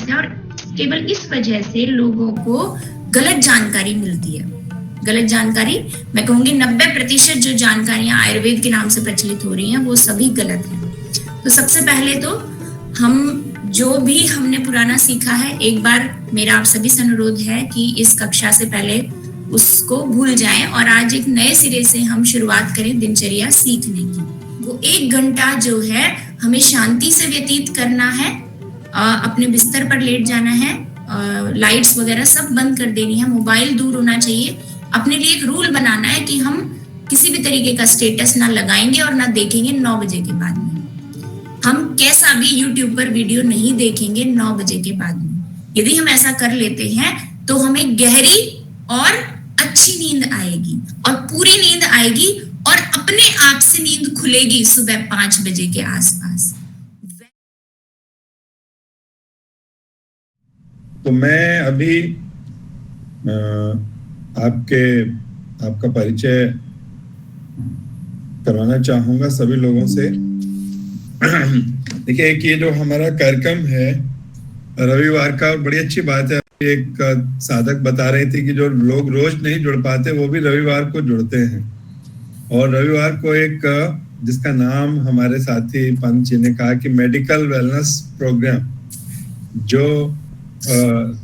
समस्या, और केवल इस वजह से लोगों को गलत जानकारी मिलती है। गलत जानकारी, मैं कहूंगी 90% जो जानकारियां आयुर्वेद के नाम से प्रचलित हो रही हैं वो सभी गलत हैं। तो सबसे पहले तो हम जो भी हमने पुराना सीखा है, एक बार मेरा आप सभी से अनुरोध है कि इस कक्षा से पहले उसको भूल जाएं और आज एक नए सिरे से हम शुरुआत करें दिनचर्या सीखने की। वो 1 घंटा जो है हमें शांति से व्यतीत करना है, अपने बिस्तर पर लेट जाना है, लाइट्स वगैरह सब बंद कर देनी है, मोबाइल दूर होना चाहिए। अपने लिए एक रूल बनाना है कि हम किसी भी तरीके का स्टेटस ना लगाएंगे और ना देखेंगे 9 बजे के बाद में। हम कैसा भी YouTube पर वीडियो नहीं देखेंगे 9 बजे के बाद में। यदि हम ऐसा कर लेते हैं तो हमें गहरी और अच्छी नींद आएगी और पूरी नींद आएगी और अपने आप से नींद खुलेगी सुबह 5 बजे के आसपास। तो मैं अभी आपका परिचय करवाना चाहूंगा सभी लोगों से। देखिए, एक ये जो हमारा कार्यक्रम है रविवार का, बड़ी अच्छी बात है। एक साधक बता रहे थे कि जो लोग रोज नहीं जुड़ पाते वो भी रविवार को जुड़ते हैं, और रविवार को एक जिसका नाम हमारे साथी पंत जी ने कहा कि मेडिकल वेलनेस प्रोग्राम, जो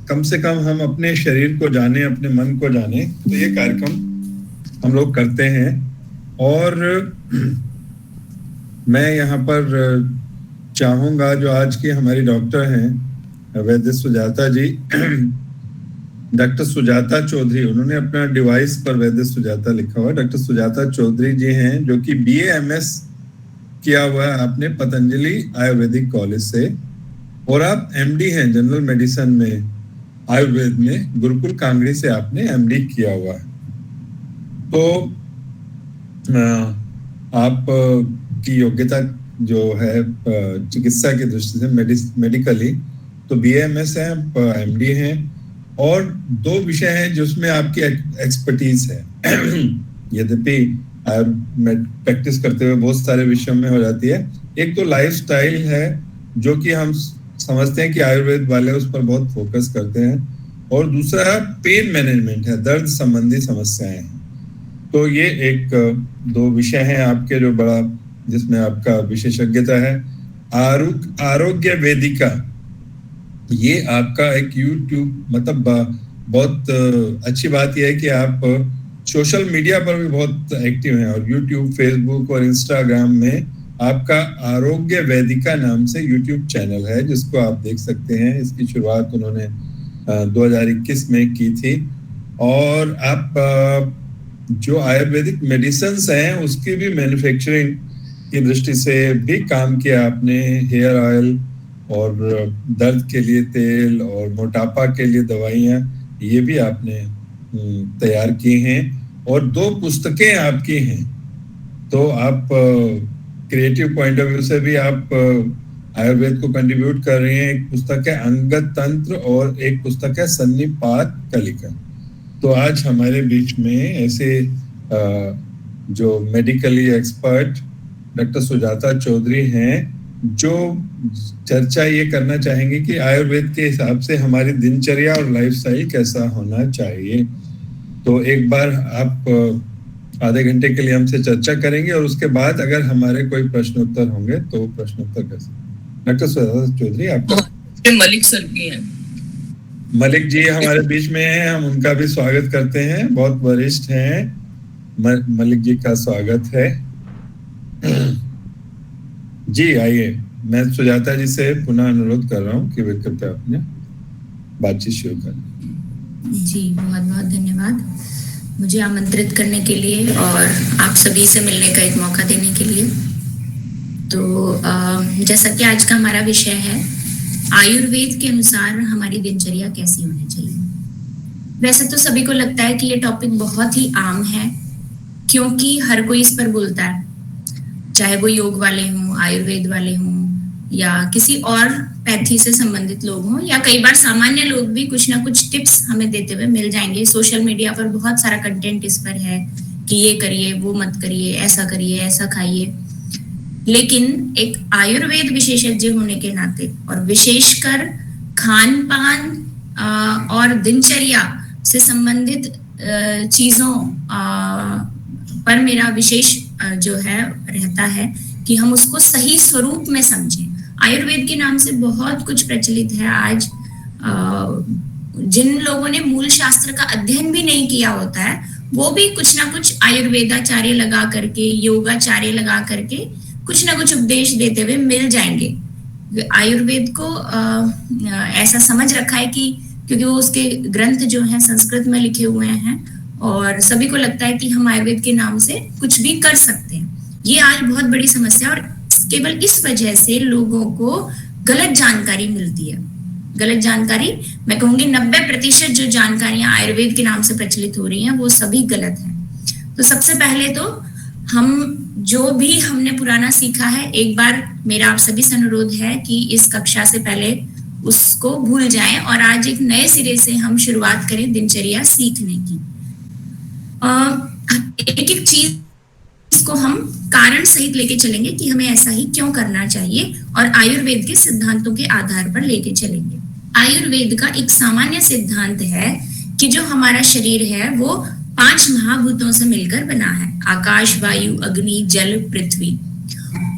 कम से कम हम अपने शरीर को जाने, अपने मन को जाने, तो ये कार्यक्रम हम लोग करते हैं। और मैं यहाँ पर चाहूँगा जो आज की हमारी डॉक्टर हैं वैद्य सुजाता जी, डॉक्टर सुजाता चौधरी, उन्होंने अपना डिवाइस पर वैद्य सुजाता लिखा हुआ। डॉक्टर सुजाता चौधरी जी हैं जो कि BA MS किया हुआ है आपने पतंजलि आयुर्वेदिक कॉलेज से, और आप MD हैं जनरल मेडिसिन में आयुर्वेद में, गुरुकुल कांगड़ी से आपने MD किया हुआ है। तो आप की योग्यता जो है चिकित्सा की दृष्टि से मेडिकली तो BA MS है, MD हैं, और 2 विषय हैं जिसमें आपकी एक्सपर्टीज है। यद्यपि प्रैक्टिस करते हुए बहुत सारे विषयों में हो जाती है। एक तो लाइफस्टाइल है जो कि हम समझते हैं कि आयुर्वेद वाले उस पर बहुत फोकस करते हैं, और दूसरा पेन मैनेजमेंट है, दर्द संबंधी समस्याएं हैं। तो ये एक 2 विषय हैं आपके जो बड़ा, जिसमें आपका विशेषज्ञता है। आरोग्य वेदिका, ये आपका एक YouTube, मतलब बहुत अच्छी बात यह है कि आप सोशल मीडिया पर भी बहुत एक्टिव हैं, और YouTube, Facebook और Instagram में आपका आरोग्य वेदिका नाम से YouTube चैनल है जिसको आप देख सकते हैं। इसकी शुरुआत उन्होंने 2021 में की थी, और आप जो आयुर्वेदिक मेडिसिन्स हैं उसकी भी मैन्युफैक्चरिंग की दृष्टि से भी काम किया आपने। हेयर ऑयल और दर्द के लिए तेल और मोटापा के लिए दवाइयाँ, ये भी आपने तैयार की हैं, और 2 पुस्तकें आपकी हैं। तो आप क्रिएटिव पॉइंट ऑफ व्यू से भी आप आयुर्वेद को कंट्रीब्यूट कर रही हैं। एक पुस्तक है अंगत तंत्र और एक पुस्तक है सन्निपात कलिका। तो आज हमारे बीच में ऐसे जो medically expert doctor Sujata Chaudhary हैं जो चर्चा ये करना चाहेंगे कि आयुर्वेद के हिसाब से हमारी दिनचर्या और लाइफस्टाइल कैसा होना चाहिए। तो एक बार आप आधे घंटे के लिए हमसे चर्चा करेंगे, और उसके बाद अगर हमारे कोई प्रश्नोत्तर होंगे तो प्रश्नोत्तर कर सकते। डॉक्टर सुजाता चौधरी, आपका मलिक सर भी हैं। मलिक जी हमारे बीच में हैं, हम उनका भी स्वागत करते हैं, बहुत वरिष्ठ हैं। मलिक जी का स्वागत है। जी आइए, मैं सुजाता जी से पुनः अनुरोध कर रहा हूँ कि वे कृपया अपने बातचीत शुरू करें। जी बहुत बहुत धन्यवाद मुझे आमंत्रित करने के लिए और आप सभी से मिलने का एक मौका देने के लिए। तो जैसा कि आज का हमारा विषय है, आयुर्वेद के अनुसार हमारी दिनचर्या कैसी होनी चाहिए। वैसे तो सभी को लगता है कि ये टॉपिक बहुत ही आम है, क्योंकि हर कोई इस पर बोलता है, चाहे वो योग वाले हों, आयुर्वेद वाले हों, या किसी और पैथी से संबंधित लोग हों, या कई बार सामान्य लोग भी कुछ ना कुछ टिप्स हमें देते हुए मिल जाएंगे। सोशल मीडिया पर बहुत सारा कंटेंट इस पर है कि ये करिए, वो मत करिए, ऐसा करिए, ऐसा खाइए। लेकिन एक आयुर्वेद विशेषज्ञ होने के नाते, और विशेषकर खान पान और दिनचर्या से संबंधित चीजों पर मेरा विशेष जो है रहता है कि हम उसको सही स्वरूप में समझें। आयुर्वेद के नाम से बहुत कुछ प्रचलित है आज। जिन लोगों ने मूल शास्त्र का अध्ययन भी नहीं किया होता है वो भी कुछ ना कुछ आयुर्वेदाचार्य लगा करके, योगाचार्य लगा करके कुछ ना कुछ उपदेश देते हुए मिल जाएंगे। आयुर्वेद को ऐसा समझ रखा है कि क्योंकि वो उसके ग्रंथ जो हैं संस्कृत में लिखे हुए हैं और सभी को लगता है कि हम आयुर्वेद के नाम से कुछ भी कर सकते हैं। ये आज बहुत बड़ी समस्या और केवल इस वजह से लोगों को गलत जानकारी मिलती है। गलत जानकारी, मैं कहूंगी 90% जो जानकारियां आयुर्वेद के नाम से प्रचलित हो रही हैं वो सभी गलत हैं। तो सबसे पहले तो हम जो भी हमने पुराना सीखा है, एक बार मेरा आप सभी से अनुरोध है कि इस कक्षा से पहले उसको भूल जाएं और आज एक नए सिरे से हम शुरुआत करें दिनचर्या सीखने की। एक एक चीज को हम कारण सहित लेके चलेंगे कि हमें ऐसा ही क्यों करना चाहिए और आयुर्वेद के सिद्धांतों के आधार पर लेके चलेंगे। आयुर्वेद का एक सामान्य सिद्धांत है कि जो हमारा शरीर है वो 5 महाभूतों से मिलकर बना है, आकाश, वायु, अग्नि, जल, पृथ्वी।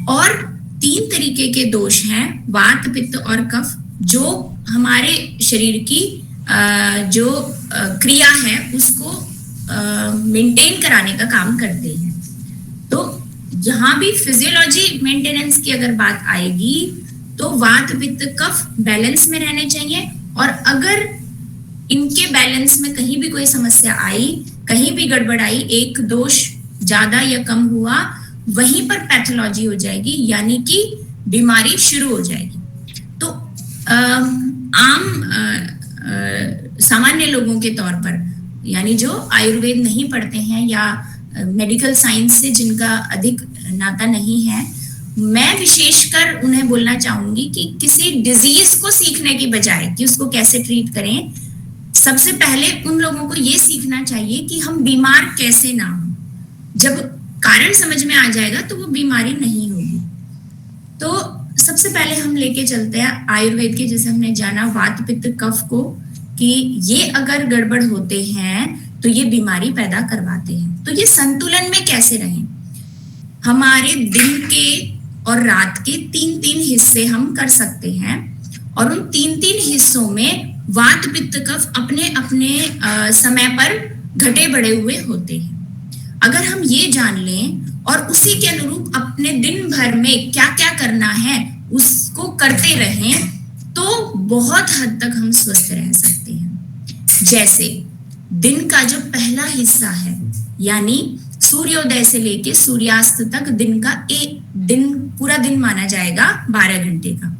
और 3 तरीके के दोष हैं, वात, पित्त और कफ, जो हमारे शरीर की जो क्रिया है उसको मेंटेन कराने का काम करते हैं। तो यहाँ भी फिजियोलॉजी मेंटेनेंस की अगर बात आएगी तो वात, पित्त, कफ बैलेंस में रहने चाहिए और अगर इनके बैलेंस में कहीं भी कोई समस्या आई, कहीं भी गड़बड़ आई, एक दोष ज्यादा या कम हुआ, वहीं पर पैथोलॉजी हो जाएगी, यानी कि बीमारी शुरू हो जाएगी। तो सामान्य लोगों के तौर पर, यानी जो आयुर्वेद नहीं पढ़ते हैं या मेडिकल साइंस से जिनका अधिक नाता नहीं है, मैं विशेषकर उन्हें बोलना चाहूंगी कि किसी डिजीज को सीखने की बजाय कि उसको कैसे ट्रीट करें, सबसे पहले उन लोगों को ये सीखना चाहिए कि हम बीमार कैसे ना हो। जब कारण समझ में आ जाएगा तो वो बीमारी नहीं होगी। तो सबसे पहले हम लेके चलते हैं आयुर्वेद के, जैसे हमने जाना वात, पित्त, कफ को, कि ये अगर गड़बड़ होते हैं तो ये बीमारी पैदा करवाते हैं। तो ये संतुलन में कैसे रहें? हमारे दिन के और रात के 3-3 हिस्से हम कर सकते हैं और उन 3-3 हिस्सों में वात, पित्त, कफ अपने अपने समय पर घटे बढ़े हुए होते हैं। अगर हम ये जान लें और उसी के अनुरूप अपने दिन भर में क्या क्या करना है उसको करते रहें तो बहुत हद तक हम स्वस्थ रह सकते हैं। जैसे दिन का जो पहला हिस्सा है, यानी सूर्योदय से लेके सूर्यास्त तक दिन का एक दिन, पूरा दिन माना जाएगा 12 घंटे का,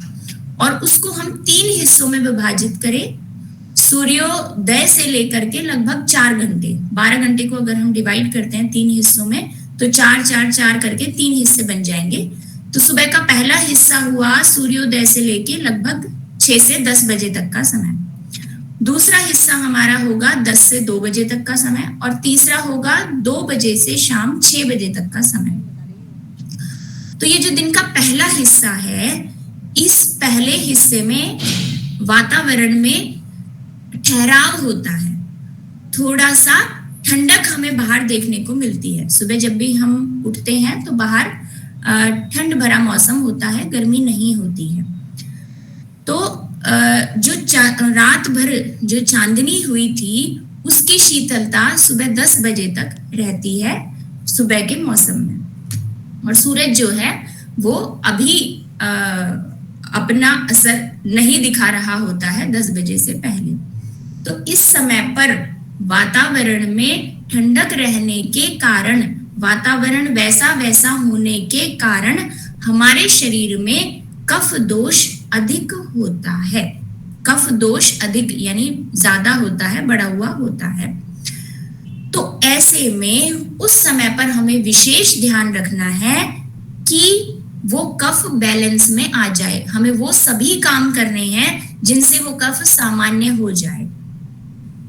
और उसको हम 3 हिस्सों में विभाजित करें। सूर्योदय से लेकर के लगभग 4 घंटे, 12 घंटे को अगर हम डिवाइड करते हैं 3 हिस्सों में तो 4-4-4 करके 3 हिस्से बन जाएंगे। तो सुबह का पहला हिस्सा हुआ सूर्योदय से लेके लगभग 6 से 10 बजे तक का समय, दूसरा हिस्सा हमारा होगा 10 से 2 बजे तक का समय और तीसरा होगा 2 बजे से शाम 6 बजे तक का समय। तो ये जो दिन का पहला हिस्सा है, इस पहले हिस्से में वातावरण में ठहराव होता है, थोड़ा सा ठंडक हमें बाहर देखने को मिलती है। सुबह जब भी हम उठते हैं तो बाहर ठंड भरा मौसम होता है, गर्मी नहीं होती है। तो जो रात भर जो चांदनी हुई थी उसकी शीतलता सुबह 10 बजे तक रहती है सुबह के मौसम में, और सूरज जो है वो अभी अपना असर नहीं दिखा रहा होता है 10 बजे से पहले। तो इस समय पर वातावरण में ठंडक रहने के कारण, वातावरण वैसा वैसा होने के कारण हमारे शरीर में कफ दोष अधिक होता है। कफ दोष अधिक यानी ज्यादा होता है, बढ़ा हुआ होता है। तो ऐसे में उस समय पर हमें विशेष ध्यान रखना है कि वो कफ बैलेंस में आ जाए। हमें वो सभी काम करने हैं जिनसे वो कफ सामान्य हो जाए।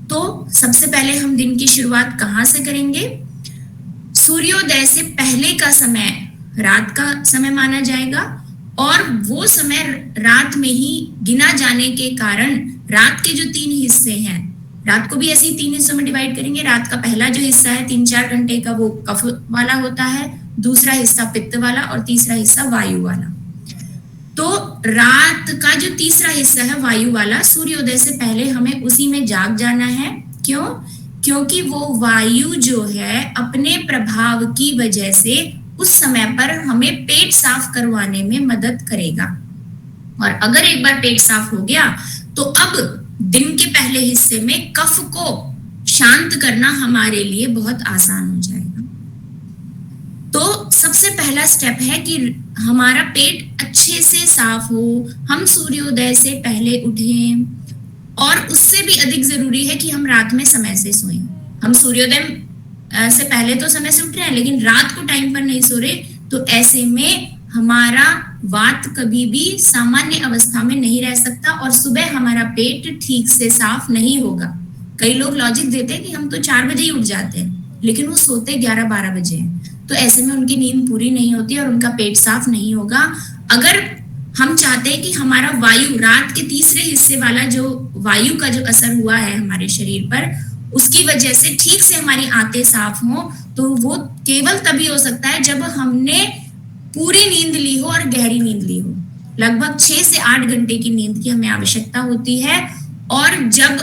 तो सबसे पहले हम दिन की शुरुआत कहाँ से करेंगे? सूर्योदय से पहले का समय रात का समय माना जाएगा और वो समय रात में ही गिना जाने के कारण रात के जो 3 हिस्से हैं, रात को भी ऐसे ही 3 हिस्सों में डिवाइड करेंगे। रात का पहला जो हिस्सा है 3-4 घंटे का, वो कफ वाला होता है, दूसरा हिस्सा पित्त वाला और तीसरा हिस्सा वायु वाला। तो रात का जो तीसरा हिस्सा है वायु वाला, सूर्योदय से पहले हमें उसी में जाग जाना है। क्यों? क्योंकि वो वायु जो है अपने प्रभाव की वजह से उस समय पर हमें पेट साफ करवाने में मदद करेगा। और अगर एक बार पेट साफ हो गया तो अब दिन के पहले हिस्से में कफ को शांत करना हमारे लिए बहुत आसान हो जाएगा। तो सबसे पहला स्टेप है कि हमारा पेट अच्छे से साफ हो, हम सूर्योदय से पहले उठें, और उससे भी अधिक जरूरी है कि हम रात में समय से सोएं। हम सूर्योदय से पहले तो समय से उठ रहे हैं लेकिन रात को टाइम पर नहीं सो रहे, तो ऐसे में हमारा वात कभी भी सामान्य अवस्था में नहीं रह सकता और सुबह हमारा पेट ठीक से साफ नहीं होगा। कई लोग लॉजिक देते हैं कि हम तो 4 बजे ही उठ जाते हैं, लेकिन वो सोते 11-12 बजे हैं, तो ऐसे में उनकी नींद पूरी नहीं होती और उनका पेट साफ नहीं होगा। अगर हम चाहते हैं कि हमारा वायु, रात के तीसरे हिस्से वाला जो वायु का जो असर हुआ है हमारे शरीर पर, उसकी वजह से ठीक से हमारी आंतें साफ हो, तो वो केवल तभी हो सकता है जब हमने पूरी नींद ली हो और गहरी नींद ली हो। लगभग 6 से 8 घंटे की नींद की हमें आवश्यकता होती है। और जब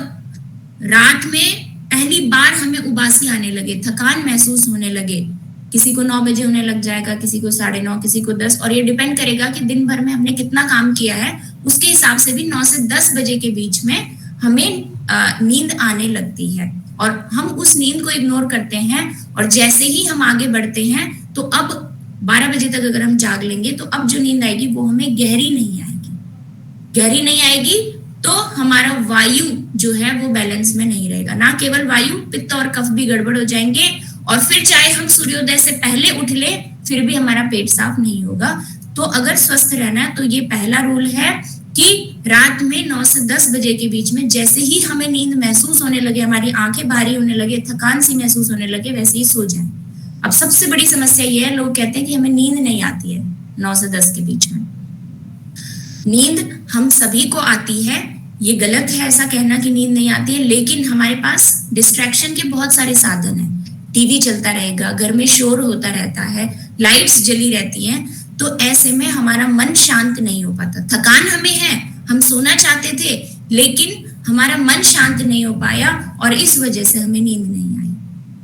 रात में पहली बार हमें उबासी आने लगे, थकान महसूस होने लगे, किसी को 9 बजे होने लग जाएगा, किसी को 9:30, किसी को 10, और ये डिपेंड करेगा कि दिन भर में हमने कितना काम किया है, उसके हिसाब से भी 9 से 10 बजे के बीच में हमें नींद आने लगती है। और हम उस नींद को इग्नोर करते हैं, और जैसे ही हम आगे बढ़ते हैं तो अब 12 बजे तक अगर हम जाग लेंगे तो अब जो नींद आएगी वो हमें गहरी नहीं आएगी। गहरी नहीं आएगी तो हमारा वायु जो है वो बैलेंस में नहीं रहेगा। ना केवल वायु, पित्त और कफ भी गड़बड़ हो जाएंगे, और फिर चाहे हम सूर्योदय से पहले उठ ले फिर भी हमारा पेट साफ नहीं होगा। तो अगर स्वस्थ रहना है तो ये पहला रूल है कि रात में 9 से 10 बजे के बीच में जैसे ही हमें नींद महसूस होने लगे, हमारी आंखें भारी होने लगे, थकान सी महसूस होने लगे, वैसे ही सो जाएं। अब सबसे बड़ी समस्या ये है, लोग कहते हैं कि हमें नींद नहीं आती है 9 से 10 के बीच में। नींद हम सभी को आती है, ये गलत है ऐसा कहना कि नींद नहीं आती है, लेकिन हमारे पास डिस्ट्रैक्शन के बहुत सारे साधन हैं। टीवी चलता रहेगा, घर में शोर होता रहता है, लाइट्स जली रहती हैं, तो ऐसे में हमारा मन शांत नहीं हो पाता। थकान हमें है, हम सोना चाहते थे लेकिन हमारा मन शांत नहीं हो पाया और इस वजह से हमें नींद नहीं आई।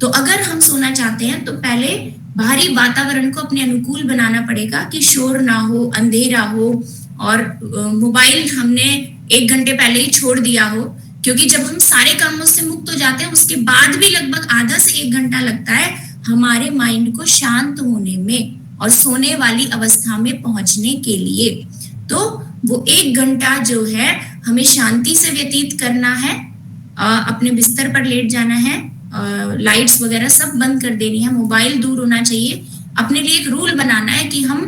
तो अगर हम सोना चाहते हैं तो पहले बाहरी वातावरण को अपने अनुकूल बनाना पड़ेगा कि शोर ना हो, अंधेरा हो, और मोबाइल हमने 1 घंटे पहले ही छोड़ दिया हो, क्योंकि जब हम सारे कामों से मुक्त हो जाते हैं उसके बाद भी लगभग आधा से 1 घंटा लगता है हमारे माइंड को शांत होने में और सोने वाली अवस्था में पहुंचने के लिए। तो वो 1 घंटा जो है हमें शांति से व्यतीत करना है, अपने बिस्तर पर लेट जाना है, लाइट्स वगैरह सब बंद कर देनी है, मोबाइल दूर होना चाहिए। अपने लिए एक रूल बनाना है कि हम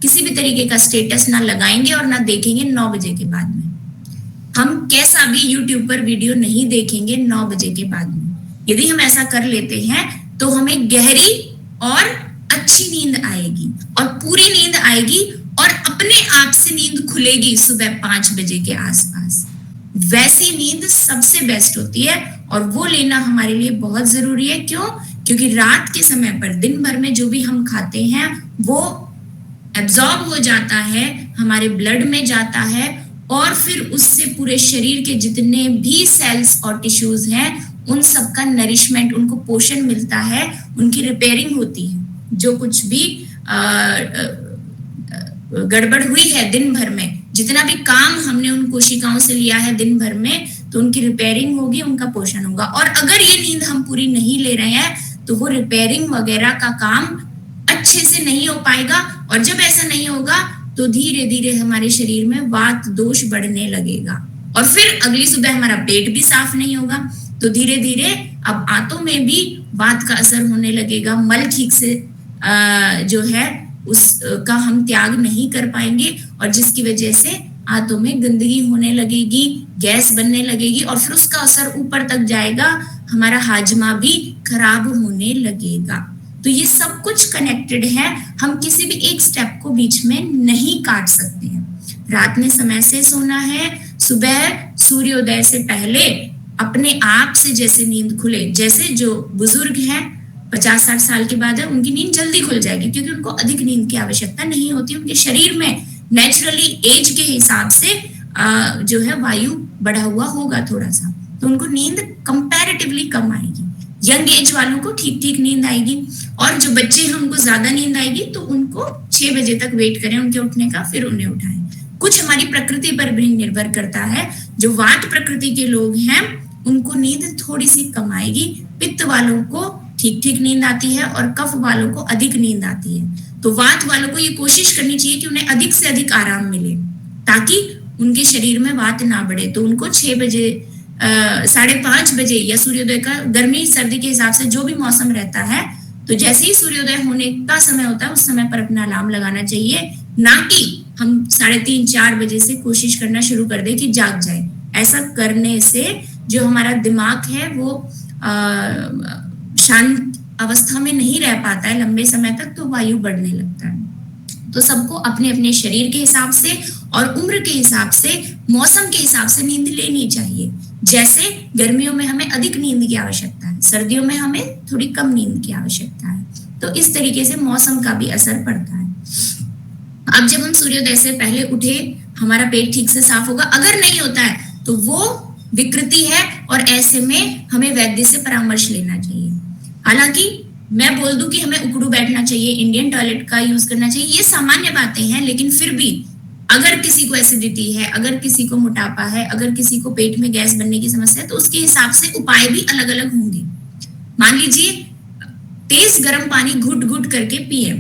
किसी भी तरीके का स्टेटस ना लगाएंगे और ना देखेंगे 9 बजे के बाद में। हम कैसा भी यूट्यूब पर वीडियो नहीं देखेंगे 9 बजे के बाद में। यदि हम ऐसा कर लेते हैं तो हमें गहरी और अच्छी नींद आएगी और पूरी नींद आएगी और अपने आप से नींद खुलेगी सुबह 5 बजे के आसपास। वैसी नींद सबसे बेस्ट होती है और वो लेना हमारे लिए बहुत जरूरी है। क्यों? क्योंकि रात के समय पर दिन भर में जो भी हम खाते हैं वो एब्जॉर्ब हो जाता है, हमारे ब्लड में जाता है और फिर उससे पूरे शरीर के जितने भी सेल्स और टिश्यूज हैं उन सब का नरिशमेंट, उनको पोषण मिलता है, उनकी रिपेयरिंग होती है। जो कुछ भी गड़बड़ हुई है दिन भर में, जितना भी काम हमने उन कोशिकाओं से लिया है दिन भर में, तो उनकी रिपेयरिंग होगी, उनका पोषण होगा। और अगर ये नींद हम पूरी नहीं ले रहे हैं तो वो रिपेयरिंग वगैरह का काम अच्छे से नहीं हो पाएगा और जब ऐसा नहीं होगा तो धीरे धीरे हमारे शरीर में वात दोष बढ़ने लगेगा और फिर अगली सुबह हमारा पेट भी साफ नहीं होगा, तो धीरे धीरे अब आंतों में भी वात का असर होने लगेगा। मल ठीक से जो है उसका हम त्याग नहीं कर पाएंगे और जिसकी वजह से आंतों में गंदगी होने लगेगी, गैस बनने लगेगी और फिर उसका असर ऊपर तक जाएगा, हमारा हाजमा भी खराब होने लगेगा। तो तो ये सब कुछ कनेक्टेड है, हम किसी भी एक स्टेप को बीच में नहीं काट सकते हैं। रात में समय से सोना है, सुबह सूर्योदय से पहले अपने आप से जैसे नींद खुले, जैसे जो बुजुर्ग हैं 50-60 साल के बाद है उनकी नींद जल्दी खुल जाएगी, क्योंकि उनको अधिक नींद की आवश्यकता नहीं होती, उनके शरीर में नेचुरली एज के हिसाब से जो है वायु बढ़ा हुआ होगा थोड़ा सा, तो उनको नींद कंपैरेटिवली कम आएगी। यंग एज वालों को ठीक ठीक नींद आएगी, और जो बच्चे हैं उनको ज्यादा नींद आएगी, तो उनको 6 बजे तक वेट करें उनके उठने का, फिर उन्हें उठाएं। कुछ हमारी प्रकृति पर भी निर्भर करता है। जो वात प्रकृति के लोग हैं उनको नींद थोड़ी सी कम आएगी, पित्त वालों को ठीक ठीक नींद आती है और कफ वालों को अधिक नींद आती है। तो वात वालों को ये कोशिश करनी चाहिए कि उन्हें अधिक से अधिक आराम मिले, ताकि उनके शरीर में वात ना बढ़े। तो उनको 6 बजे 5:30 बजे या सूर्योदय का, गर्मी सर्दी के हिसाब से जो भी मौसम रहता है, तो जैसे ही सूर्योदय होने का समय होता है उस समय पर अपना अलार्म लगाना चाहिए, ना कि हम 3:30-4 बजे से कोशिश करना शुरू कर दे कि जाग जाए। ऐसा करने से जो हमारा दिमाग है वो शांत अवस्था में नहीं रह पाता है लंबे समय तक, तो वायु बढ़ने लगता है। तो सबको अपने अपने शरीर के हिसाब से और उम्र के हिसाब से, मौसम के हिसाब से नींद लेनी चाहिए। जैसे गर्मियों में हमें अधिक नींद की आवश्यकता है, सर्दियों में हमें थोड़ी कम नींद की आवश्यकता है। तो इस तरीके से मौसम का भी असर पड़ता है। अब जब हम सूर्योदय से पहले उठे, हमारा पेट ठीक से साफ होगा। अगर नहीं होता है तो वो विकृति है, और ऐसे में हमें वैद्य से परामर्श लेना चाहिए। हालांकि मैं बोल दूं कि हमें उकड़ू बैठना चाहिए, इंडियन टॉयलेट का यूज करना चाहिए, ये सामान्य बातें हैं, लेकिन फिर भी अगर किसी को एसिडिटी है, अगर किसी को मोटापा है, अगर किसी को पेट में गैस बनने की समस्या है, तो उसके हिसाब से उपाय भी अलग अलग होंगे। मान लीजिए तेज गर्म पानी घुट घुट करके पिए,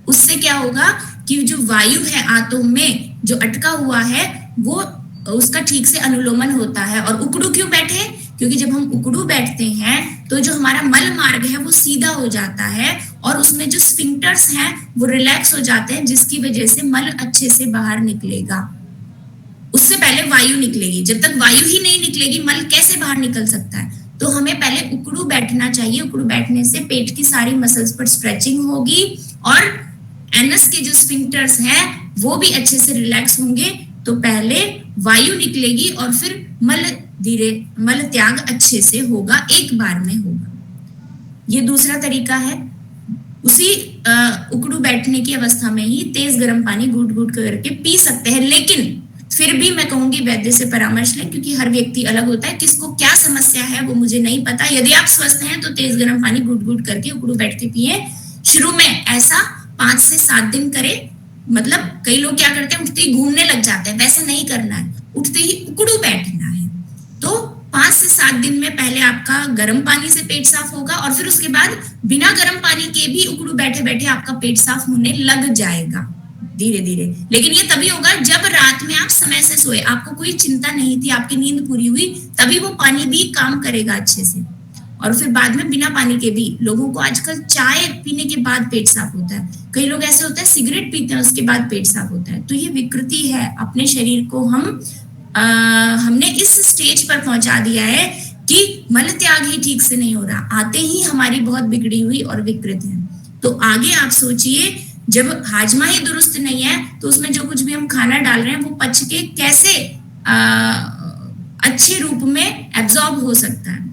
उससे क्या होगा कि जो वायु है आंतों में जो अटका हुआ है वो उसका ठीक से अनुलोमन होता है। और उकड़ू क्यों बैठे? क्योंकि जब हम उकड़ू बैठते हैं तो जो हमारा मल मार्ग है वो सीधा हो जाता है, और उसमें जो स्फिंक्टर्स हैं वो रिलैक्स हो जाते हैं, जिसकी वजह से मल अच्छे से बाहर निकलेगा। उससे पहले वायु निकलेगी, जब तक वायु ही नहीं निकलेगी मल कैसे बाहर निकल सकता है? तो हमें पहले उकड़ू बैठना चाहिए। उकड़ू बैठने से पेट की सारी मसल्स पर स्ट्रेचिंग होगी, और एनस के जो स्फिंक्टर्स हैं वो भी अच्छे से रिलैक्स होंगे। तो पहले वायु निकलेगी और फिर मल त्याग अच्छे से होगा, एक बार में होगा। ये दूसरा तरीका है। उसी उकड़ू बैठने की अवस्था में ही तेज गर्म पानी घूट घूट करके पी सकते हैं, लेकिन फिर भी मैं कहूंगी वैद्य से परामर्श लें, क्योंकि हर व्यक्ति अलग होता है। किसको क्या समस्या है वो मुझे नहीं पता। यदि आप स्वस्थ हैं तो तेज गर्म पानी घूट घूट करके उकड़ू बैठ के पिए। शुरू में ऐसा 5 से 7 दिन करें। मतलब कई लोग क्या करते हैं, उठते ही घूमने लग जाते हैं, वैसा नहीं करना है, उठते ही उकड़ू बैठना है। तो 5 से 7 दिन में पहले आपका गर्म पानी से पेट साफ होगा, और फिर उसके बाद बिना गर्म पानी के भी उकड़ू बैठे बैठे आपका पेट साफ होने लग जाएगा धीरे धीरे। लेकिन ये तभी होगा जब रात में आप समय से सोए, आपको कोई चिंता नहीं थी, आपकी नींद पूरी हुई, तभी वो पानी भी काम करेगा अच्छे से। और फिर बाद में बिना पानी के भी, लोगों को आजकल चाय पीने के बाद पेट साफ होता है, कई लोग ऐसे होते हैं सिगरेट पीते हैं उसके बाद पेट साफ होता है। तो ये विकृति है। अपने शरीर को हमने इस स्टेज पर पहुंचा दिया है कि मल त्याग ही ठीक से नहीं हो रहा, आते ही हमारी बहुत बिगड़ी हुई और विकृत है। तो आगे आप सोचिए, जब हाजमा ही दुरुस्त नहीं है तो उसमें जो कुछ भी हम खाना डाल रहे हैं वो पच के कैसे अच्छे रूप में एब्जॉर्ब हो सकता है।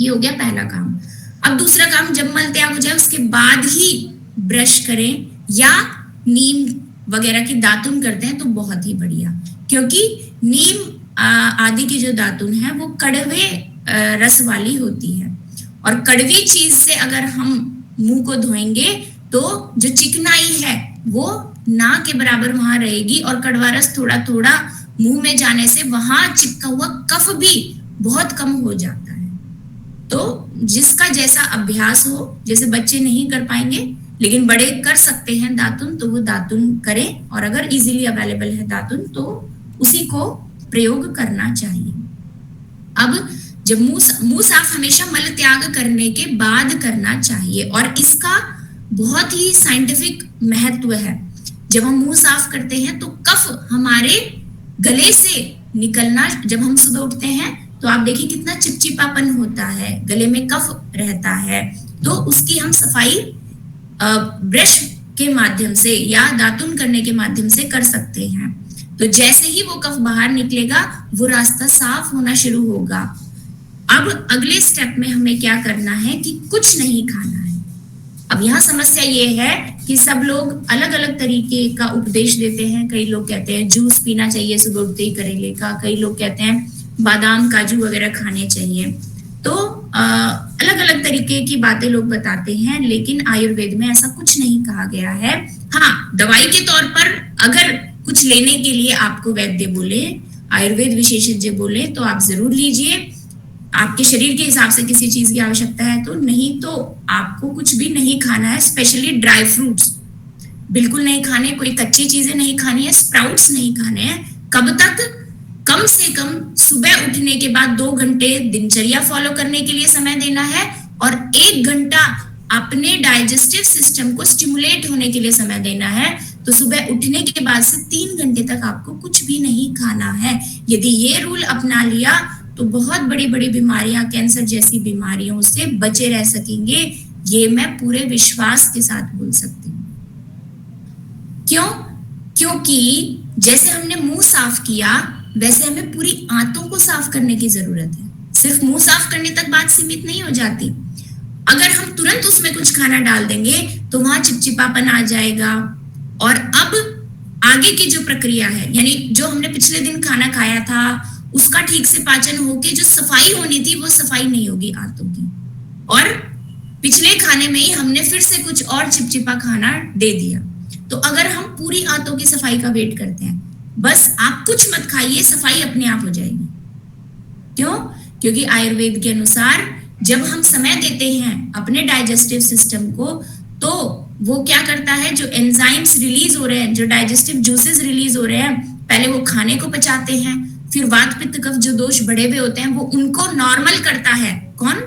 ये हो गया पहला काम। अब दूसरा काम, जब मल त्याग हो जाए उसके बाद ही ब्रश करें, या नीम वगैरह की दातुन करते हैं तो बहुत ही बढ़िया, क्योंकि नीम आदि की जो दातुन है वो कड़वे रस वाली होती है, और कड़वी चीज से अगर हम मुंह को धोएंगे तो जो चिकनाई है वो ना के बराबर वहां रहेगी, और कड़वा रस थोड़ा थोड़ा मुंह में जाने से वहां चिपका हुआ कफ भी बहुत कम हो जाता है। तो जिसका जैसा अभ्यास हो, जैसे बच्चे नहीं कर पाएंगे लेकिन बड़े कर सकते हैं दातुन, तो वो दातुन करें, और अगर इजीली अवेलेबल है दातुन तो उसी को प्रयोग करना चाहिए। अब जब मुंह साफ हमेशा मल त्याग करने के बाद करना चाहिए, और इसका बहुत ही साइंटिफिक महत्व है। जब हम मुंह साफ करते हैं तो कफ हमारे गले से निकलना, जब हम सुबह उठते हैं तो आप देखिए कितना चिपचिपापन होता है, गले में कफ रहता है। तो उसकी हम सफाई ब्रश के माध्यम से या दातुन करने के माध्यम से कर सकते हैं। तो जैसे ही वो कफ बाहर निकलेगा वो रास्ता साफ होना शुरू होगा। अब अगले स्टेप में हमें क्या करना है कि कुछ नहीं खाना है। अब यहाँ समस्या ये है कि सब लोग अलग अलग तरीके का उपदेश देते हैं। कई लोग कहते हैं जूस पीना चाहिए सुबह उठते ही करेले का, कई लोग कहते हैं बादाम काजू वगैरह खाने चाहिए। तो अलग अलग तरीके की बातें लोग बताते हैं, लेकिन आयुर्वेद में ऐसा कुछ नहीं कहा गया है। हाँ, दवाई के तौर पर अगर कुछ लेने के लिए आपको वैद्य बोले, आयुर्वेद विशेषज्ञ बोले तो आप जरूर लीजिए। आपके शरीर के हिसाब से किसी चीज की आवश्यकता है तो, नहीं तो आपको कुछ भी नहीं खाना है। स्पेशली ड्राई फ्रूट्स बिल्कुल नहीं खाने, कोई कच्ची चीजें नहीं खानी है, स्प्राउट्स नहीं खाने हैं। कब तक? कम से कम सुबह उठने के बाद 2 घंटे दिनचर्या फॉलो करने के लिए समय देना है और 1 घंटा अपने डाइजेस्टिव सिस्टम को स्टिमुलेट होने के लिए समय देना है। तो सुबह उठने के बाद से 3 घंटे तक आपको कुछ भी नहीं खाना है। यदि ये रूल अपना लिया तो बहुत बड़ी बड़ी बीमारियां, कैंसर जैसी बीमारियों से बचे रह सकेंगे। ये मैं पूरे विश्वास के साथ बोल सकती हूँ। क्यों? क्योंकि जैसे हमने मुंह साफ किया वैसे हमें पूरी आंतों को साफ करने की जरूरत है। सिर्फ मुंह साफ करने तक बात सीमित नहीं हो जाती। अगर हम तुरंत उसमें कुछ खाना डाल देंगे तो वहां चिपचिपापन आ जाएगा। और अब आगे की जो प्रक्रिया है, यानी जो हमने पिछले दिन खाना खाया था उसका ठीक से पाचन होके जो सफाई होनी थी वो सफाई नहीं होगी आंतों की, और पिछले खाने में ही हमने फिर से कुछ और चिपचिपा खाना दे दिया। तो अगर हम पूरी आंतों की सफाई का वेट करते हैं, बस आप कुछ मत खाइए, सफाई अपने आप हो जाएगी। क्यों? क्योंकि आयुर्वेद के अनुसार जब हम समय देते हैं अपने डाइजेस्टिव सिस्टम को तो वो क्या करता है, जो एंजाइम्स रिलीज हो रहे हैं, जो डाइजेस्टिव जूसेस रिलीज हो रहे हैं, पहले वो खाने को पचाते हैं, फिर वात पित्त कफ जो दोष बढ़े हुए होते हैं वो उनको नॉर्मल करता है। कौन?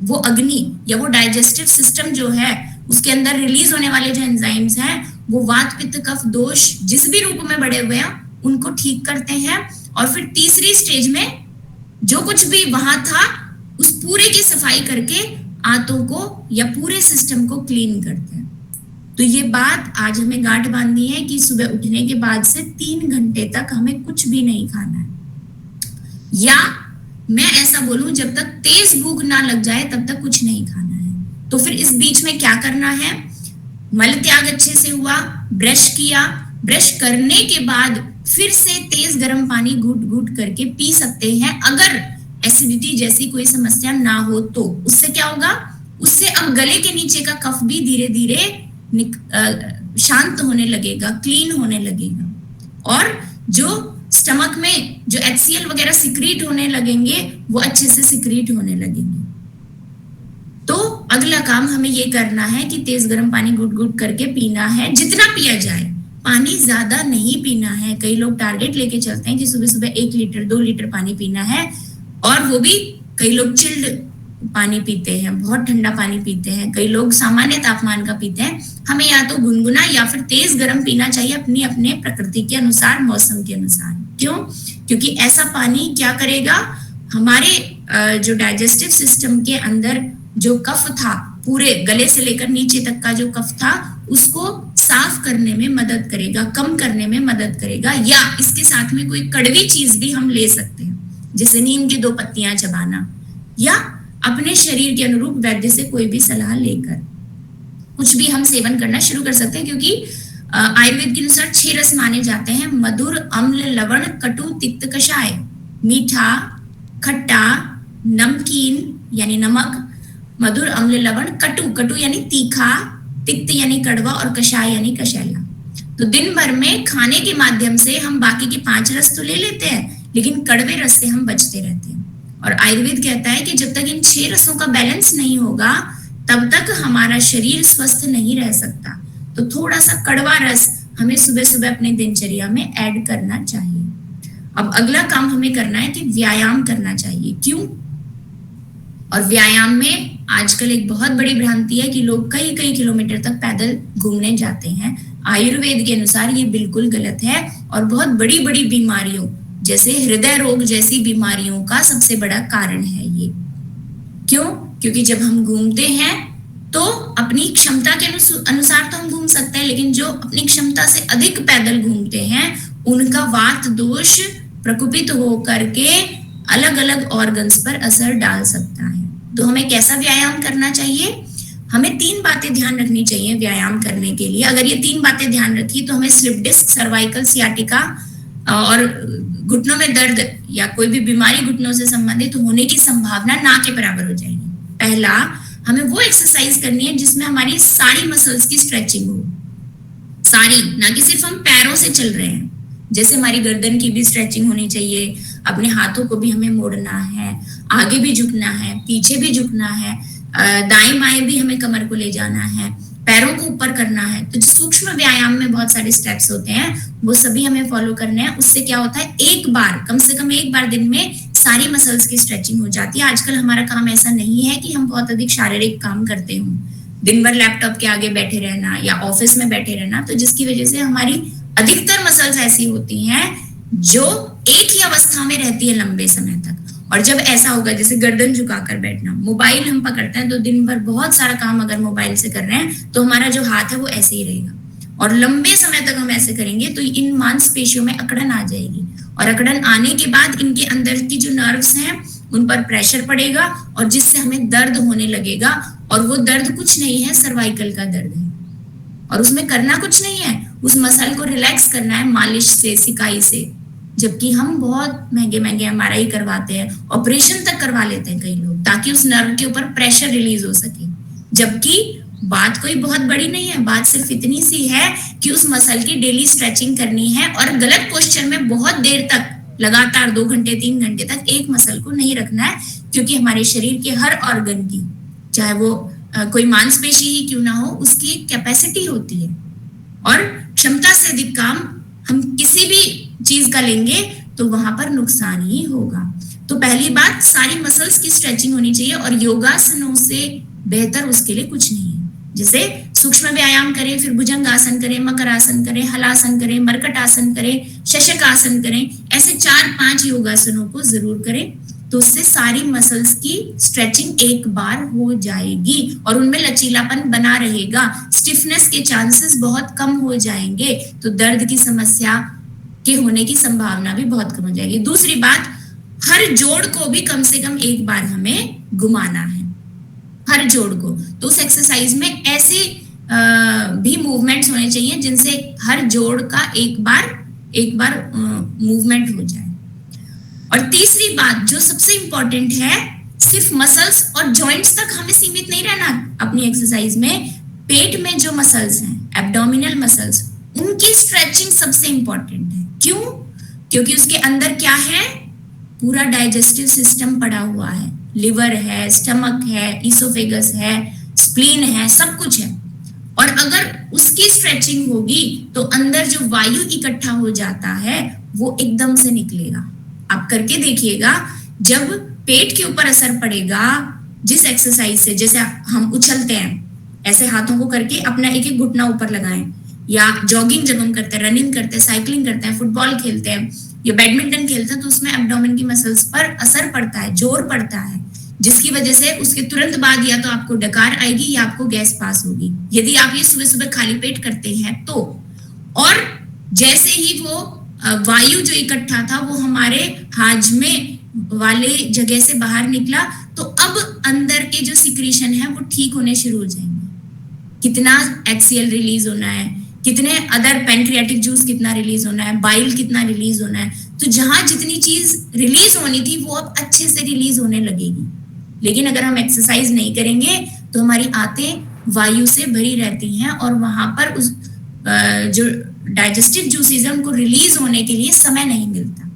वो अग्नि या वो डाइजेस्टिव सिस्टम जो है उसके अंदर रिलीज होने वाले जो एंजाइम्स हैं वो वात पित्त कफ दोष जिस भी रूप में बढ़े हुए हैं उनको ठीक करते हैं। और फिर तीसरी स्टेज में जो कुछ भी वहां था उस पूरे की सफाई करके आंतों को या पूरे सिस्टम को क्लीन करते हैं। तो ये बात आज हमें गांठ बांधनी है कि सुबह उठने के बाद से 3 घंटे तक हमें कुछ भी नहीं खाना है। या मैं ऐसा बोलूं, जब तक तेज भूख ना लग जाए तब तक कुछ नहीं खाना है। तो फिर इस बीच में क्या करना है? मल त्याग अच्छे से हुआ, ब्रश किया, ब्रश करने के बाद फिर से तेज गर्म पानी घूट घूट करके पी सकते हैं। अगर एसिडिटी जैसी कोई समस्या ना हो तो उससे क्या होगा? उससे अब गले के नीचे का कफ भी धीरे धीरे शांत होने लगेगा, क्लीन होने लगेगा, और जो स्टमक में जो HCl वगैरह सिक्रीट होने लगेंगे वो अच्छे से सिक्रीट होने लगेंगे। तो अगला काम हमें ये करना है कि तेज गर्म पानी घुट घुट करके पीना है, जितना पिया जाए। पानी ज्यादा नहीं पीना है। कई लोग टारगेट लेके चलते हैं कि सुबह सुबह 1 लीटर 2 लीटर पानी पीना है, और वो भी कई लोग चिल्ड पानी पीते हैं, बहुत ठंडा पानी पीते हैं, कई लोग सामान्य तापमान का पीते हैं। हमें या तो गुनगुना या फिर तेज गर्म पीना चाहिए अपनी अपने प्रकृति के अनुसार, मौसम के अनुसार। क्यों? क्योंकि ऐसा पानी क्या करेगा, हमारे जो डाइजेस्टिव सिस्टम के अंदर जो कफ था, पूरे गले से लेकर नीचे तक का जो कफ था उसको साफ करने में मदद करेगा, कम करने में मदद करेगा। या इसके साथ में कोई कड़वी चीज भी हम ले सकते हैं, जैसे नीम की 2 पत्तियां चबाना, या अपने शरीर के अनुरूप वैद्य से कोई भी सलाह लेकर कुछ भी हम सेवन करना शुरू कर सकते हैं। क्योंकि आयुर्वेद के अनुसार 6 रस माने जाते हैं: मधुर, अम्ल, लवण, कटु, तिक्त, कषाय। मीठा, खट्टा, नमकीन यानी नमक, मधुर, अम्ल, लवण, कटु, कटु यानी तीखा, तिक्त यानी कड़वा, और कषाय यानी कषैला। तो दिन भर में खाने के माध्यम से हम बाकी के 5 रस तो ले लेते हैं, लेकिन कड़वे रस से हम बचते रहते हैं। और आयुर्वेद कहता है कि जब तक इन 6 रसों का बैलेंस नहीं होगा तब तक हमारा शरीर स्वस्थ नहीं रह सकता। तो थोड़ा सा कड़वा रस हमें सुबह सुबह अपने दिनचर्या में ऐड करना चाहिए। अब अगला काम हमें करना है कि व्यायाम करना चाहिए। क्यों? और व्यायाम में आजकल एक बहुत बड़ी भ्रांति है कि लोग कई कई किलोमीटर तक पैदल घूमने जाते हैं। आयुर्वेद के अनुसार ये बिल्कुल गलत है, और बहुत बड़ी बड़ी बीमारियों जैसे हृदय रोग जैसी बीमारियों का सबसे बड़ा कारण है ये। क्यों? क्योंकि जब हम घूमते हैं तो अपनी क्षमता के अनुसार तो हम घूम सकते हैं, लेकिन जो अपनी क्षमता से अधिक पैदल घूमते हैं उनका वात दोष प्रकोपित हो करके अलग अलग ऑर्गन्स पर असर डाल सकता है। तो हमें कैसा व्यायाम करना चाहिए? हमें 3 बातें ध्यान रखनी चाहिए व्यायाम करने के लिए। अगर ये 3 बातें ध्यान रखी तो हमें स्लिप डिस्क, सर्वाइकल, सियाटिका और घुटनों में दर्द या कोई भी बीमारी घुटनों से संबंधित होने की संभावना ना के बराबर हो जाएगी। पहला, हमें वो एक्सरसाइज करनी है जिसमें हमारी सारी मसल्स की स्ट्रेचिंग हो, सारी, ना कि सिर्फ हम पैरों से चल रहे हैं। जैसे हमारी गर्दन की भी स्ट्रेचिंग होनी चाहिए, अपने हाथों को भी हमें मोड़ना है, आगे भी झुकना है, पीछे भी झुकना है, दाएं बाएं भी हमें कमर को ले जाना है, पैरों को ऊपर करना है। तो जो सूक्ष्म व्यायाम में बहुत सारे स्टेप्स होते हैं वो सभी हमें फॉलो करने हैं। उससे क्या होता है, एक बार, कम से कम एक बार दिन में सारी मसल्स की स्ट्रेचिंग हो जाती है। आजकल हमारा काम ऐसा नहीं है कि हम बहुत अधिक शारीरिक काम करते हों, दिन भर लैपटॉप के आगे बैठे रहना या ऑफिस में बैठे रहना, तो जिसकी वजह से हमारी अधिकतर मसल्स ऐसी होती हैं जो एक ही अवस्था में रहती है लंबे समय तक। और जब ऐसा होगा, जैसे गर्दन झुकाकर बैठना, मोबाइल हम पकड़ते हैं तो दिन भर बहुत सारा काम अगर मोबाइल से कर रहे हैं तो हमारा जो हाथ है वो ऐसे ही रहेगा, और लंबे समय तक हम ऐसे करेंगे तो इन मांसपेशियों में अकड़न आ जाएगी, और अकड़न आने के बाद इनके अंदर की जो नर्व्स हैं उन पर प्रेशर पड़ेगा और जिससे हमें दर्द होने लगेगा। और वो दर्द कुछ नहीं है, सर्वाइकल का दर्द है, और उसमें करना कुछ नहीं है, उस मसल को रिलैक्स करना है मालिश से, सिकाई से। जबकि हम बहुत महंगे महंगे एमआरआई करवाते हैं, ऑपरेशन तक करवा लेते हैं कई लोग, ताकि उस नर्व के ऊपर प्रेशर रिलीज हो सके। जबकि बात कोई बहुत बड़ी नहीं है, बात सिर्फ इतनी सी है कि उस मसल की डेली स्ट्रेचिंग करनी है, और गलत पोस्चर में बहुत देर तक, लगातार 2 घंटे 3 घंटे तक एक मसल को नहीं रखना है, क्योंकि हमारे शरीर के हर ऑर्गन की, चाहे वो कोई मांसपेशी ही क्यों ना हो, उसकी कैपेसिटी होती है, और क्षमता से अधिक काम हम किसी भी चीज का लेंगे तो वहां पर नुकसान ही होगा। तो पहली बात, सारी मसल्स की स्ट्रेचिंग होनी चाहिए, और योगासनों से बेहतर उसके लिए कुछ नहीं है। जैसे सूक्ष्म व्यायाम करें, फिर भुजंग आसन करें, मकर आसन करें, हलासन करें, मरकट आसन करें, शशक आसन करें, ऐसे 4-5 योगासनों को जरूर करें, तो उससे सारी मसल्स की स्ट्रेचिंग एक बार हो जाएगी और उनमें लचीलापन बना रहेगा, स्टिफनेस के चांसेस बहुत कम हो जाएंगे, तो दर्द की समस्या के होने की संभावना भी बहुत कम हो जाएगी। दूसरी बात, हर जोड़ को भी कम से कम एक बार हमें घुमाना है, हर जोड़ को। तो उस एक्सरसाइज में ऐसे भी मूवमेंट्स होने चाहिए जिनसे हर जोड़ का एक बार मूवमेंट हो जाए। और तीसरी बात जो सबसे इंपॉर्टेंट है, सिर्फ मसल्स और जॉइंट्स तक हमें सीमित नहीं रहना अपनी एक्सरसाइज में। पेट में जो मसल्स हैं, एब्डोमिनल मसल्स, उनकी स्ट्रेचिंग सबसे इंपॉर्टेंट है। क्यों? क्योंकि उसके अंदर क्या है, पूरा डाइजेस्टिव सिस्टम पड़ा हुआ है, लिवर है, स्टमक है, इसोफेगस है, स्प्लीन है, सब कुछ है। और अगर उसकी स्ट्रेचिंग होगी तो अंदर जो वायु इकट्ठा हो जाता है वो एकदम से निकलेगा। आप करके देखिएगा, जब पेट के ऊपर असर पड़ेगा जिस एक्सरसाइज से, जैसे हम उछलते हैं, ऐसे हाथों को करके अपना एक एक घुटना ऊपर लगाएं, या जॉगिंग जब हम करते हैं, रनिंग करते हैं, साइकिलिंग करते हैं, फुटबॉल खेलते हैं या बैडमिंटन खेलते हैं, तो उसमें एब्डोमेन की मसल्स पर असर पड़ता है, जोर पड़ता है, जिसकी वजह से उसके तुरंत बाद या तो आपको डकार आएगी या आपको गैस पास होगी, यदि आप ये सुबह सुबह खाली पेट करते हैं तो। और जैसे ही वो वायु जो इकट्ठा था वो हमारे हाजमे वाले जगह से बाहर निकला, तो अब अंदर के जो सिक्रीशन है वो ठीक होने शुरू हो जाएंगे। कितना HCl रिलीज होना है, कितने अदर पैंक्रियाटिक जूस कितना रिलीज होना है, बाइल कितना रिलीज होना है, तो जहां जितनी चीज रिलीज होनी थी वो अब अच्छे से रिलीज होने लगेगी। लेकिन अगर हम एक्सरसाइज नहीं करेंगे तो हमारी आंतें वायु से भरी रहती हैं और वहां पर उस जो डाइजेस्टिव जूसेस हैं उनको रिलीज होने के लिए समय नहीं मिलता।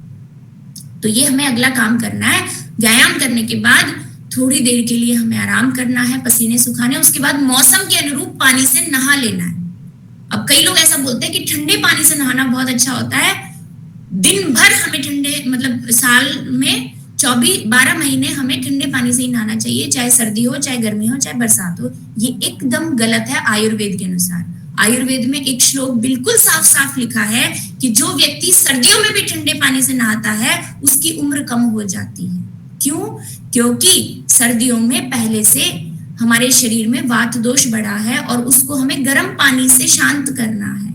तो ये हमें अगला काम करना है। व्यायाम करने के बाद थोड़ी देर के लिए हमें आराम करना है, पसीने सुखाने, उसके बाद मौसम के अनुरूप पानी से नहा लेना है। अब कई लोग ऐसा बोलते हैं कि ठंडे पानी से नहाना बहुत अच्छा होता है। दिन भर हमें ठंडे, मतलब साल में 12 महीने हमें ठंडे पानी से ही नहाना चाहिए, चाहे सर्दी हो, चाहे गर्मी हो, चाहे बरसात हो। ये एकदम गलत है आयुर्वेद के अनुसार। आयुर्वेद में एक श्लोक बिल्कुल साफ साफ लिखा है कि जो व्यक्ति सर्दियों में भी ठंडे पानी से नहाता है उसकी उम्र कम हो जाती है। क्यों? क्योंकि सर्दियों में पहले से हमारे शरीर में वात दोष बढ़ा है और उसको हमें गर्म पानी से शांत करना है।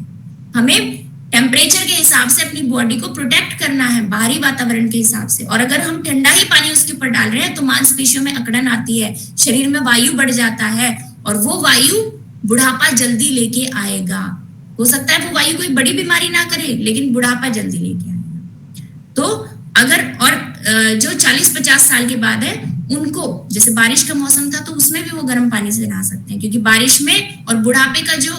हमें टेम्परेचर के हिसाब से अपनी बॉडी को प्रोटेक्ट करना है, बाहरी वातावरण के हिसाब से। और अगर हम ठंडा ही पानी उसके ऊपर डाल रहे हैं तो मांसपेशियों में अकड़न आती है, शरीर में वायु बढ़ जाता है और वो वायु बुढ़ापा जल्दी लेके आएगा। हो सकता है वो वायु कोई बड़ी बीमारी ना करे लेकिन बुढ़ापा जल्दी लेके आएगा। तो अगर जो 40-50 साल के बाद है उनको, जैसे बारिश का मौसम था तो उसमें भी वो गर्म पानी से नहा सकते हैं, क्योंकि बारिश में और बुढ़ापे का जो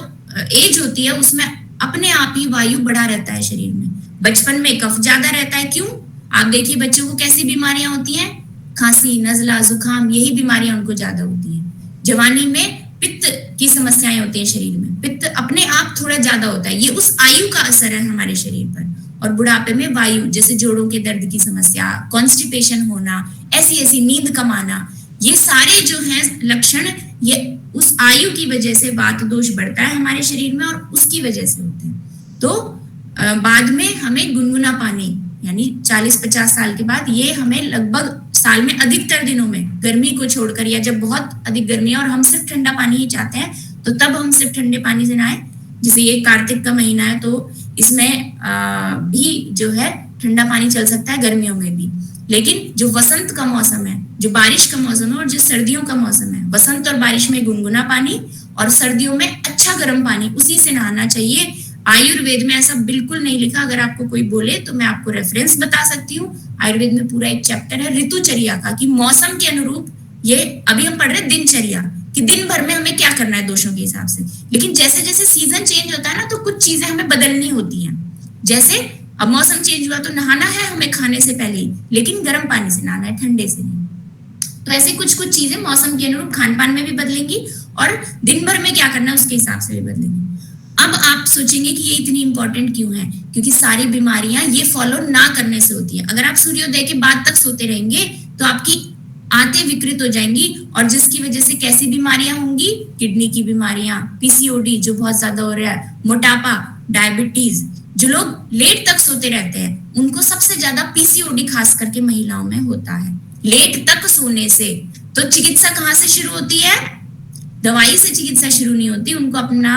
एज होती है उसमें अपने आप ही वायु बढ़ा रहता है शरीर में। बचपन में कफ ज्यादा रहता है। क्यों? आप देखिए बच्चों को कैसी बीमारियां होती हैं, खांसी, नजला, जुकाम, यही बीमारियां उनको ज्यादा होती हैं। जवानी में पित्त की समस्याएं होती हैं शरीर में, पित्त अपने आप थोड़ा ज्यादा होता है, ये उस आयु का असर है हमारे शरीर पर। और बुढ़ापे में वायु, जैसे जोड़ों के दर्द की समस्या, कॉन्स्टिपेशन होना, ऐसी नींद कम आना, ये सारे जो हैं लक्षण, ये उस आयु की वजह से वात दोष बढ़ता है हमारे शरीर में और उसकी वजह से होते हैं। तो बाद में हमें गुनगुना पानी, यानी 40-50 साल के बाद, ये हमें लगभग साल में अधिकतर दिनों में, गर्मी को छोड़कर, या जब बहुत अधिक गर्मी है और हम सिर्फ ठंडा पानी ही चाहते हैं तो तब हम सिर्फ ठंडे पानी से नहाएं। जैसे ये कार्तिक का महीना है तो इसमें भी जो है ठंडा पानी चल सकता है, गर्मियों में भी। लेकिन जो वसंत का मौसम है, जो बारिश का मौसम है और जो सर्दियों का मौसम है, वसंत और बारिश में गुनगुना पानी और सर्दियों में अच्छा गर्म पानी, उसी से नहाना चाहिए। आयुर्वेद में ऐसा बिल्कुल नहीं लिखा। अगर आपको कोई बोले तो मैं आपको रेफरेंस बता सकती हूँ। आयुर्वेद में पूरा एक चैप्टर है ऋतुचर्या का, कि मौसम के अनुरूप, ये अभी हम पढ़ रहे दिनचर्या, कि दिन भर में हमें क्या करना है दोषों के हिसाब से। लेकिन जैसे जैसे सीजन चेंज होता है ना, तो कुछ चीजें हमें बदलनी होती हैं। जैसे अब मौसम चेंज हुआ तो नहाना है हमें खाने से पहले ही, लेकिन गर्म पानी से नहाना है, ठंडे से नहीं। तो ऐसे कुछ कुछ चीजें मौसम के अनुरूप खान पान में भी बदलेंगी और दिन भर में क्या करना है उसके हिसाब से भी बदलेंगी। अब आप सोचेंगे कि ये इतनी इंपॉर्टेंट क्यों है? क्योंकि सारी बीमारियां ये फॉलो ना करने से होती है। अगर आप सूर्योदय के बाद तक सोते रहेंगे तो आपकी आंतें विकृत हो जाएंगी, और जिसकी वजह से कैसी बीमारियां होंगी? किडनी की बीमारियां, पीसीओडी जो बहुत ज्यादा हो रहा है, मोटापा, डायबिटीज। जो लोग लेट तक सोते रहते हैं उनको सबसे ज्यादा पीसीओडी खास करके महिलाओं में होता है, लेट तक सोने से। तो चिकित्सा कहाँ से शुरू होती है? दवाई से चिकित्सा शुरू नहीं होती। उनको अपना,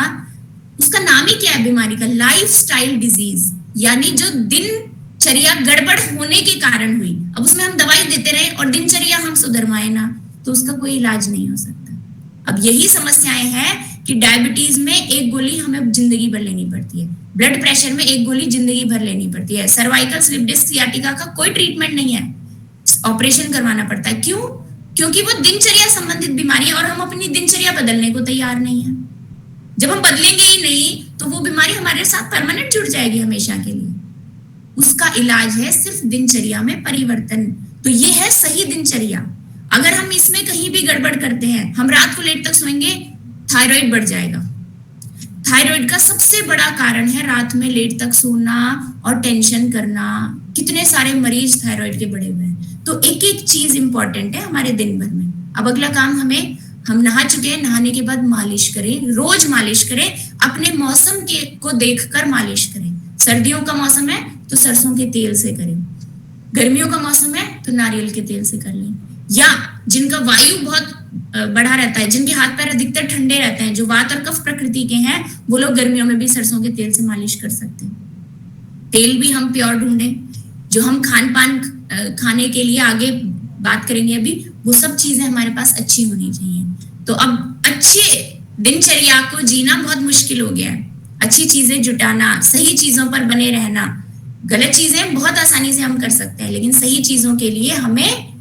उसका नाम ही क्या है बीमारी का? लाइफस्टाइल डिजीज, यानी जो दिनचर्या गड़बड़ होने के कारण हुई। अब उसमें हम दवाई देते रहे और दिनचर्या हम सुधरवाए ना, तो उसका कोई इलाज नहीं हो सकता। अब यही समस्याएं हैं कि डायबिटीज में एक गोली हमें जिंदगी भर लेनी पड़ती है, ब्लड प्रेशर में एक गोली जिंदगी भर लेनी पड़ती है, सर्वाइकल स्लिप डिस्क सियाटिका का कोई ट्रीटमेंट नहीं है, ऑपरेशन करवाना पड़ता है। क्यों? क्योंकि वो दिनचर्या संबंधित बीमारी है और हम अपनी दिनचर्या बदलने को तैयार नहीं है। जब हम बदलेंगे ही नहीं तो वो बीमारी हमारे साथ परमानेंट जुड़ जाएगी हमेशा के लिए। उसका इलाज है सिर्फ दिनचर्या में परिवर्तन। तो ये है सही दिनचर्या। अगर हम इसमें कहीं भी गड़बड़ करते हैं, हम रात को लेट तक सोएंगे, थायराइड बढ़ जाएगा। थायराइड का सबसे बड़ा कारण है रात में लेट तक सोना और टेंशन करना। कितने सारे मरीज थायराइड के बढ़े हुए हैं। तो एक एक चीज इंपॉर्टेंट है हमारे दिन भर में। अब अगला काम हम नहा चुके हैं, नहाने के बाद मालिश करें, रोज मालिश करें, अपने मौसम को देखकर मालिश करें। सर्दियों का मौसम है तो सरसों के तेल से करें, गर्मियों का मौसम है तो नारियल के तेल से कर लें। या जिनका वायु बहुत बढ़ा रहता है, जिनके हाथ पैर अधिकतर ठंडे रहते हैं, जो वात और कफ प्रकृति के हैं, वो लोग गर्मियों में भी सरसों के तेल से मालिश कर सकते हैं। तेल भी हम प्योर ढूंढें। जो हम खान पान खाने के लिए आगे बात करेंगे अभी, वो सब चीजें हमारे पास अच्छी होनी चाहिए। तो अब अच्छे दिनचर्या को जीना बहुत मुश्किल हो गया है। अच्छी चीजें जुटाना, सही चीजों पर बने रहना। गलत चीजें बहुत आसानी से हम कर सकते हैं, लेकिन सही चीजों के लिए हमें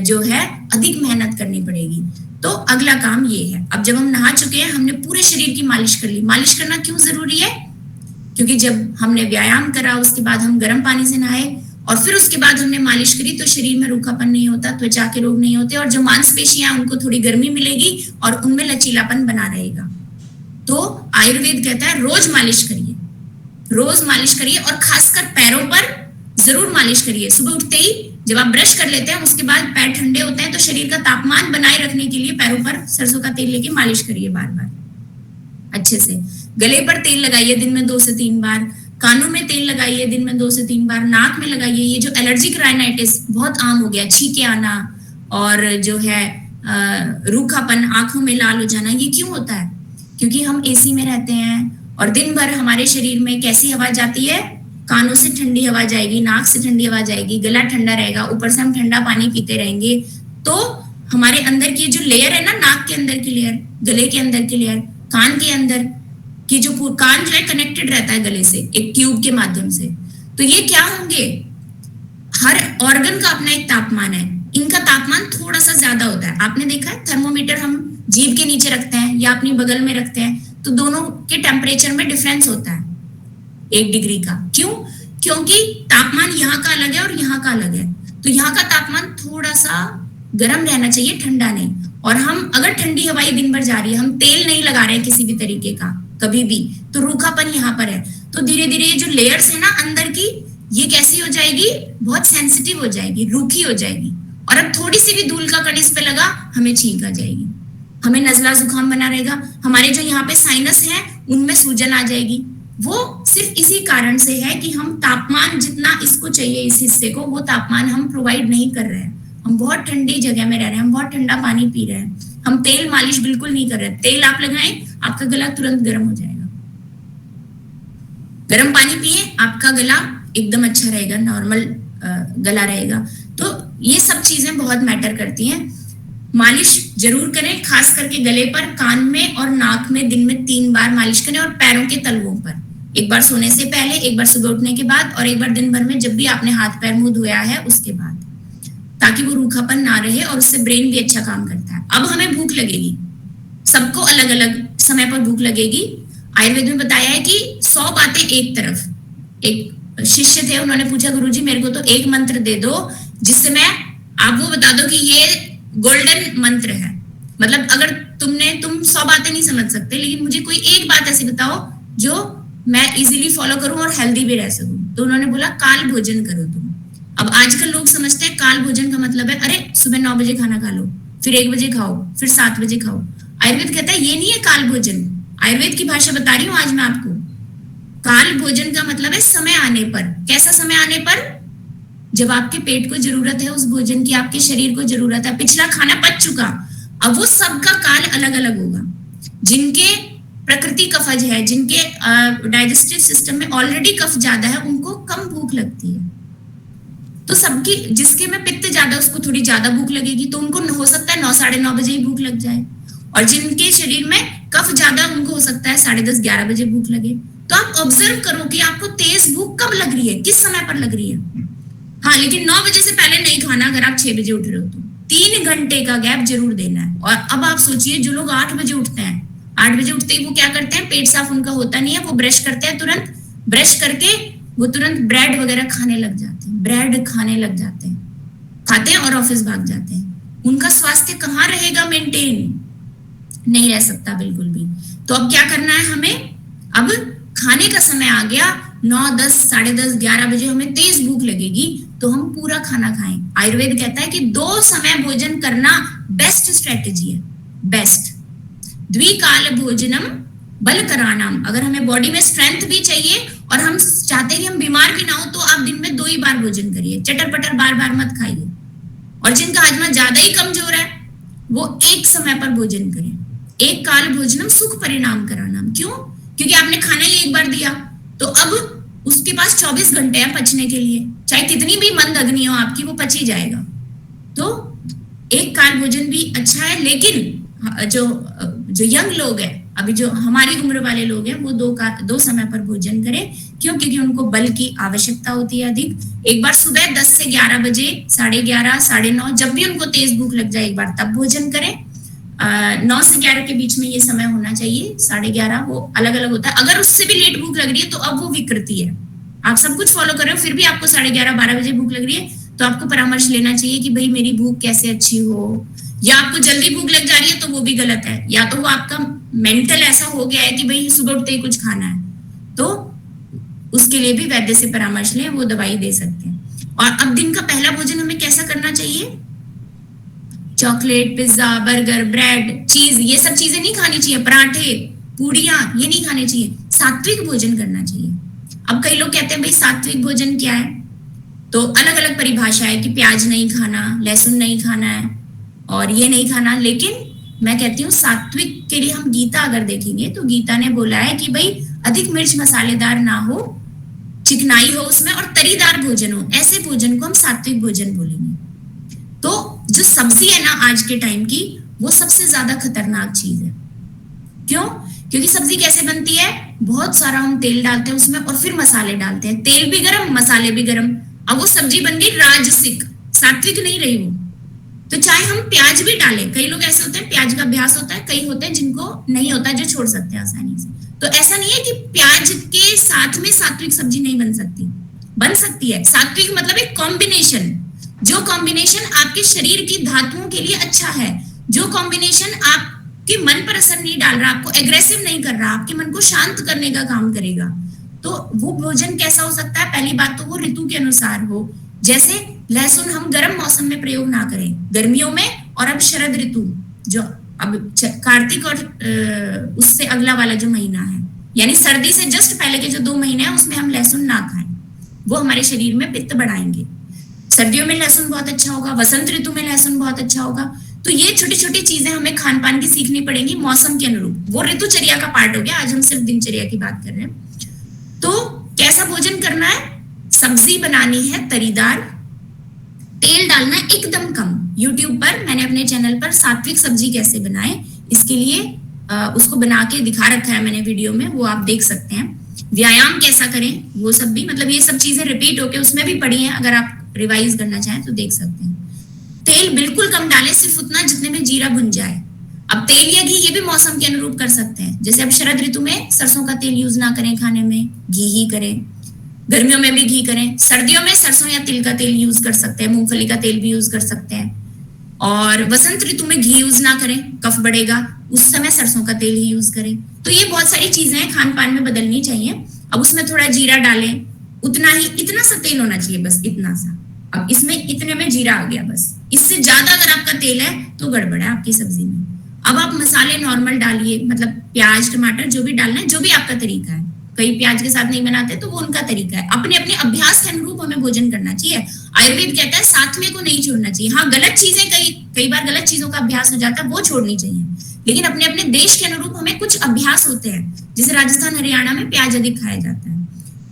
जो है अधिक मेहनत करनी पड़ेगी। तो अगला काम ये है। अब जब हम नहा चुके हैं, हमने पूरे शरीर की मालिश कर ली। मालिश करना क्यों जरूरी है? क्योंकि जब हमने व्यायाम करा, उसके बाद हम गर्म पानी से नहाए और फिर उसके बाद हमने मालिश करी, तो शरीर में रूखापन नहीं होता, त्वचा के रोग नहीं होते, और जो मांसपेशियां उनको थोड़ी गर्मी मिलेगी और उनमें लचीलापन बना रहेगा। तो आयुर्वेद कहता है रोज मालिश करिए, रोज मालिश करिए, और खासकर पैरों पर जरूर मालिश करिए। सुबह उठते ही जब आप ब्रश कर लेते हैं, उसके बाद पैर ठंडे होते हैं, तो शरीर का तापमान बनाए रखने के लिए पैरों पर सरसों का तेल लेके मालिश करिए बार बार। अच्छे से। गले पर तेल लगाइए दिन में 2 से 3 बार, कानों में तेल लगाइए दिन में 2 से 3 बार, नाक में लगाइए। ये जो एलर्जिक राइनाइटिस बहुत आम हो गया, छींके आना और जो है रूखापन, आंखों में लाल हो जाना, ये क्यों होता है? क्योंकि हम एसी में रहते हैं और दिन भर हमारे शरीर में कैसी हवा जाती है? कानों से ठंडी हवा जाएगी, नाक से ठंडी हवा जाएगी, गला ठंडा रहेगा, ऊपर से हम ठंडा पानी पीते रहेंगे, तो हमारे अंदर की जो लेयर है ना, नाक के अंदर की लेयर, गले के अंदर की लेयर, कान के अंदर कि जो कान जो है कनेक्टेड रहता है गले से एक ट्यूब के माध्यम से, तो ये क्या होंगे? हर ऑर्गन का अपना एक तापमान है, इनका तापमान थोड़ा सा ज्यादा होता है। आपने देखा है थर्मोमीटर हम जीभ के नीचे रखते हैं या अपनी बगल में रखते हैं, तो दोनों के टेम्परेचर में डिफरेंस होता है 1 डिग्री का। क्यों? क्योंकि तापमान यहाँ का अलग है और यहाँ का अलग है, तो यहाँ का तापमान थोड़ा सा गर्म रहना चाहिए, ठंडा नहीं। और हम अगर ठंडी हवाई दिन भर जा रही है, हम तेल नहीं लगा रहे हैं किसी भी तरीके का कभी भी, तो रूखापन यहाँ पर है, तो धीरे धीरे ये जो लेयर्स है ना अंदर की, ये कैसी हो जाएगी? बहुत सेंसिटिव हो जाएगी, रूखी हो जाएगी। और अब थोड़ी सी भी धूल का कण इस पे लगा, हमें छींक आ जाएगी, हमें नजला जुकाम बना रहेगा, हमारे जो यहाँ पे साइनस है उनमें सूजन आ जाएगी। वो सिर्फ इसी कारण से है कि हम तापमान जितना इसको चाहिए इस हिस्से को, वो तापमान हम प्रोवाइड नहीं कर रहे हैं। हम बहुत ठंडी जगह में रह रहे हैं, हम बहुत ठंडा पानी पी रहे हैं, हम तेल मालिश बिल्कुल नहीं कर रहे। तेल आप लगाएं, आपका गला तुरंत गर्म हो जाएगा। गर्म पानी पिए, आपका गला एकदम अच्छा रहेगा, नॉर्मल गला रहेगा। तो ये सब चीजें बहुत मैटर करती हैं। मालिश जरूर करें, खास करके गले पर, कान में और नाक में दिन में 3 बार मालिश करें, और पैरों के तलवों पर, एक बार सोने से पहले, एक बार सुबह उठने के बाद, और एक बार दिन भर में जब भी आपने हाथ पैर मुंह धोया है उसके बाद, ताकि वो रूखापन ना रहे और उससे ब्रेन भी अच्छा काम करता है। अब हमें भूख लगेगी, सबको अलग अलग समय पर भूख लगेगी। आयुर्वेद में बताया है कि 100 बातें एक तरफ। एक शिष्य थे, उन्होंने पूछा गुरुजी मेरे को तो एक मंत्र दे दो जिससे मैं, आप वो बता दो कि ये गोल्डन मंत्र है, मतलब अगर तुम 100 बातें नहीं समझ सकते, लेकिन मुझे कोई एक बात ऐसी बताओ जो मैं इजीली फॉलो करूं और हेल्दी भी रह सकूं। तो उन्होंने बोला काल भोजन करो तुम। अब आजकल लोग समझते हैं काल भोजन का मतलब है अरे सुबह 9 बजे खाना खा लो, फिर 1 बजे खाओ, फिर 7 बजे खाओ। आयुर्वेद कहता है ये नहीं है काल भोजन। आयुर्वेद की भाषा बता रही हूँ आज मैं आपको। काल भोजन का मतलब है समय आने पर। कैसा समय आने पर? जब आपके पेट को जरूरत है उस भोजन की, आपके शरीर को जरूरत है, पिछला खाना पच चुका, अब वो सबका काल अलग अलग होगा। जिनके प्रकृति कफज है, जिनके डाइजेस्टिव सिस्टम में ऑलरेडी कफ ज्यादा है, उनको कम भूख लगती है। तो सबकी, जिसके में पित्त ज्यादा, उसको थोड़ी ज्यादा भूख लगेगी, तो उनको हो सकता है 9, 9:30 बजे ही भूख लग जाए। और जिनके शरीर में कफ ज्यादा, उनको हो सकता है 10:30, 11 बजे भूख लगे। तो आप ऑब्जर्व करो कि आपको तेज भूख कब लग रही है, किस समय पर लग रही है। हाँ, लेकिन 9 बजे से पहले नहीं खाना अगर आप 6 बजे उठ रहे हो तो। 3 घंटे का गैप जरूर देना है। और अब आप सोचिए जो लोग 8 बजे उठते हैं, 8 बजे उठते ही वो क्या करते हैं, पेट साफ उनका होता नहीं है, वो ब्रश करते हैं, तुरंत ब्रश करके वो तुरंत ब्रेड वगैरह खाने लग जाते हैं, ब्रेड खाने लग जाते हैं, खाते हैं और ऑफिस भाग जाते हैं। उनका स्वास्थ्य कहाँ रहेगा मेंटेन? नहीं रह सकता बिल्कुल भी। तो अब क्या करना है हमें? अब खाने का समय आ गया, 9, 10, 10:30, 11 बजे हमें तेज भूख लगेगी, तो हम पूरा खाना खाएं। आयुर्वेद कहता है कि 2 समय भोजन करना बेस्ट स्ट्रेटेजी है, बेस्ट। द्विकाल भोजनम बलकराणाम। अगर हमें बॉडी में स्ट्रेंथ भी चाहिए और हम चाहते हैं कि हम बीमार भी ना हो, तो आप दिन में 2 ही बार भोजन करिए, चटर पटर बार बार मत खाइए। और जिनका हाजमा ज्यादा ही कमजोर है वो एक समय पर भोजन करें। एक काल भोजनम सुख परिणाम करानाम। क्यों? क्योंकि आपने खाना ही एक बार दिया, तो अब उसके पास 24 घंटे हैं पचने के लिए, चाहे कितनी भी मंद अग्नि हो आपकी, वो पच ही जाएगा। तो एक काल भोजन भी अच्छा है, लेकिन जो यंग लोग हैं, अभी जो हमारी उम्र वाले लोग हैं, वो 2 समय पर भोजन करें। क्यों? क्योंकि उनको बल की आवश्यकता होती है अधिक। एक बार सुबह 10 से 11 बजे, 11:30, 9:30, जब भी उनको तेज भूख लग जाए एक बार तब भोजन करें। 9 से 11 के बीच में ये समय होना चाहिए, 11:30 वो अलग अलग होता है। अगर उससे भी लेट भूख लग रही है तो अब वो विकृति है। आप सब कुछ फॉलो कर रहे हो, फिर भी आपको 11:30, 12 बजे भूख लग रही है, तो आपको परामर्श लेना चाहिए कि भाई मेरी भूख कैसे अच्छी हो। या आपको जल्दी भूख लग जा रही है तो वो भी गलत है, या तो वो आपका मेंटल ऐसा हो गया है कि भाई सुबह उठते ही कुछ खाना है, तो उसके लिए भी वैद्य से परामर्श लें, वो दवाई दे सकते हैं। और अब दिन का पहला भोजन हमें कैसा करना चाहिए? चॉकलेट, पिज्जा, बर्गर, ब्रेड, चीज, ये सब चीजें नहीं खानी चाहिए। पराठे, पूड़ियां, ये नहीं खाने चाहिए, सात्विक भोजन करना चाहिए। अब कई लोग कहते हैं भाई सात्विक भोजन क्या है, तो अलग अलग परिभाषा है कि प्याज नहीं खाना, लहसुन नहीं खाना है और ये नहीं खाना। लेकिन मैं कहती हूँ सात्विक के लिए हम गीता अगर देखेंगे तो गीता ने बोला है कि भाई अधिक मिर्च मसालेदार ना हो, चिकनाई हो उसमें और तरीदार भोजन हो, ऐसे भोजन को हम सात्विक भोजन बोलेंगे। तो जो सब्जी है ना आज के टाइम की, वो सबसे ज्यादा खतरनाक चीज है। क्यों? क्योंकि सब्जी कैसे बनती है, बहुत सारा हम तेल डालते हैं उसमें और फिर मसाले डालते हैं, तेल भी गरम मसाले भी गरम, अब वो सब्जी बन गई राजसिक, सात्विक नहीं रही वो। तो चाहे हम प्याज भी डालें, कई लोग ऐसे होते हैं प्याज का अभ्यास होता है, कई होते हैं जिनको नहीं होता, जो छोड़ सकते हैं आसानी से। तो ऐसा नहीं है कि प्याज के साथ में सात्विक सब्जी नहीं बन सकती, बन सकती है। सात्विक मतलब एक कॉम्बिनेशन, जो कॉम्बिनेशन आपके शरीर की धातुओं के लिए अच्छा है, जो कॉम्बिनेशन आपके मन पर असर नहीं डाल रहा, आपको एग्रेसिव नहीं कर रहा, आपके मन को शांत करने का काम करेगा, तो वो भोजन कैसा हो सकता है? पहली बात तो वो ऋतु के अनुसार हो। जैसे लहसुन हम गर्म मौसम में प्रयोग ना करें, गर्मियों में, और अब शरद ऋतु जो अब कार्तिक और उससे अगला वाला जो महीना है, यानी सर्दी से जस्ट पहले के जो 2 महीने हैं उसमें हम लहसुन ना खाएं, वो हमारे शरीर में पित्त बढ़ाएंगे। सर्दियों में लहसुन बहुत अच्छा होगा, वसंत ऋतु में लहसुन बहुत अच्छा होगा। तो ये छोटी छोटी चीजें हमें खान पान की सीखनी पड़ेंगी मौसम के अनुरूप, वो ऋतुचर्या का पार्ट हो गया। आज हम सिर्फ दिनचर्या की बात कर रहे हैं। तो कैसा भोजन करना है? सब्जी बनानी है तरीदार, तेल डालना है एकदम कम। YouTube पर मैंने अपने चैनल पर सात्विक सब्जी कैसे बनाए, इसके लिए उसको बना के दिखा रखा है मैंने वीडियो में, वो आप देख सकते हैं। व्यायाम कैसा करें, वो सब भी, मतलब ये सब चीजें रिपीट होके उसमें भी पड़ी हैं, अगर आप रिवाइज करना चाहें तो देख सकते हैं। तेल बिल्कुल कम डालें, सिर्फ उतना जितने में जीरा भुन जाए। अब तेल या घी ये भी मौसम के अनुरूप कर सकते हैं। जैसे अब शरद ऋतु में सरसों का तेल यूज ना करें खाने में, घी ही करें। गर्मियों में भी घी करें, सर्दियों में सरसों या तिल का तेल यूज कर सकते हैं, मूंगफली का तेल भी यूज कर सकते हैं। और वसंत ऋतु में घी यूज ना करें, कफ बढ़ेगा, उस समय सरसों का तेल ही यूज करें। तो ये बहुत सारी चीजें खान पान में बदलनी चाहिए। अब उसमें थोड़ा जीरा डालें, उतना ही, इतना सा तेल होना चाहिए, बस इतना सा। अब इसमें इतने में जीरा आ गया, बस इससे ज्यादा अगर आपका तेल है तो गड़बड़ है आपकी सब्जी में। अब आप मसाले नॉर्मल डालिए, मतलब प्याज टमाटर जो भी डालना है, जो भी आपका तरीका है। कई प्याज के साथ नहीं बनाते तो वो उनका तरीका है, अपने अपने अभ्यास के अनुरूप हमें भोजन करना चाहिए। आयुर्वेद कहता है सात्विक को नहीं छोड़ना चाहिए। हाँ, गलत चीजें कई बार गलत चीजों का अभ्यास हो जाता है, वो छोड़नी चाहिए, लेकिन अपने अपने देश के अनुरूप हमें कुछ अभ्यास होते हैं। जैसे राजस्थान हरियाणा में प्याज अधिक खाया जाता है,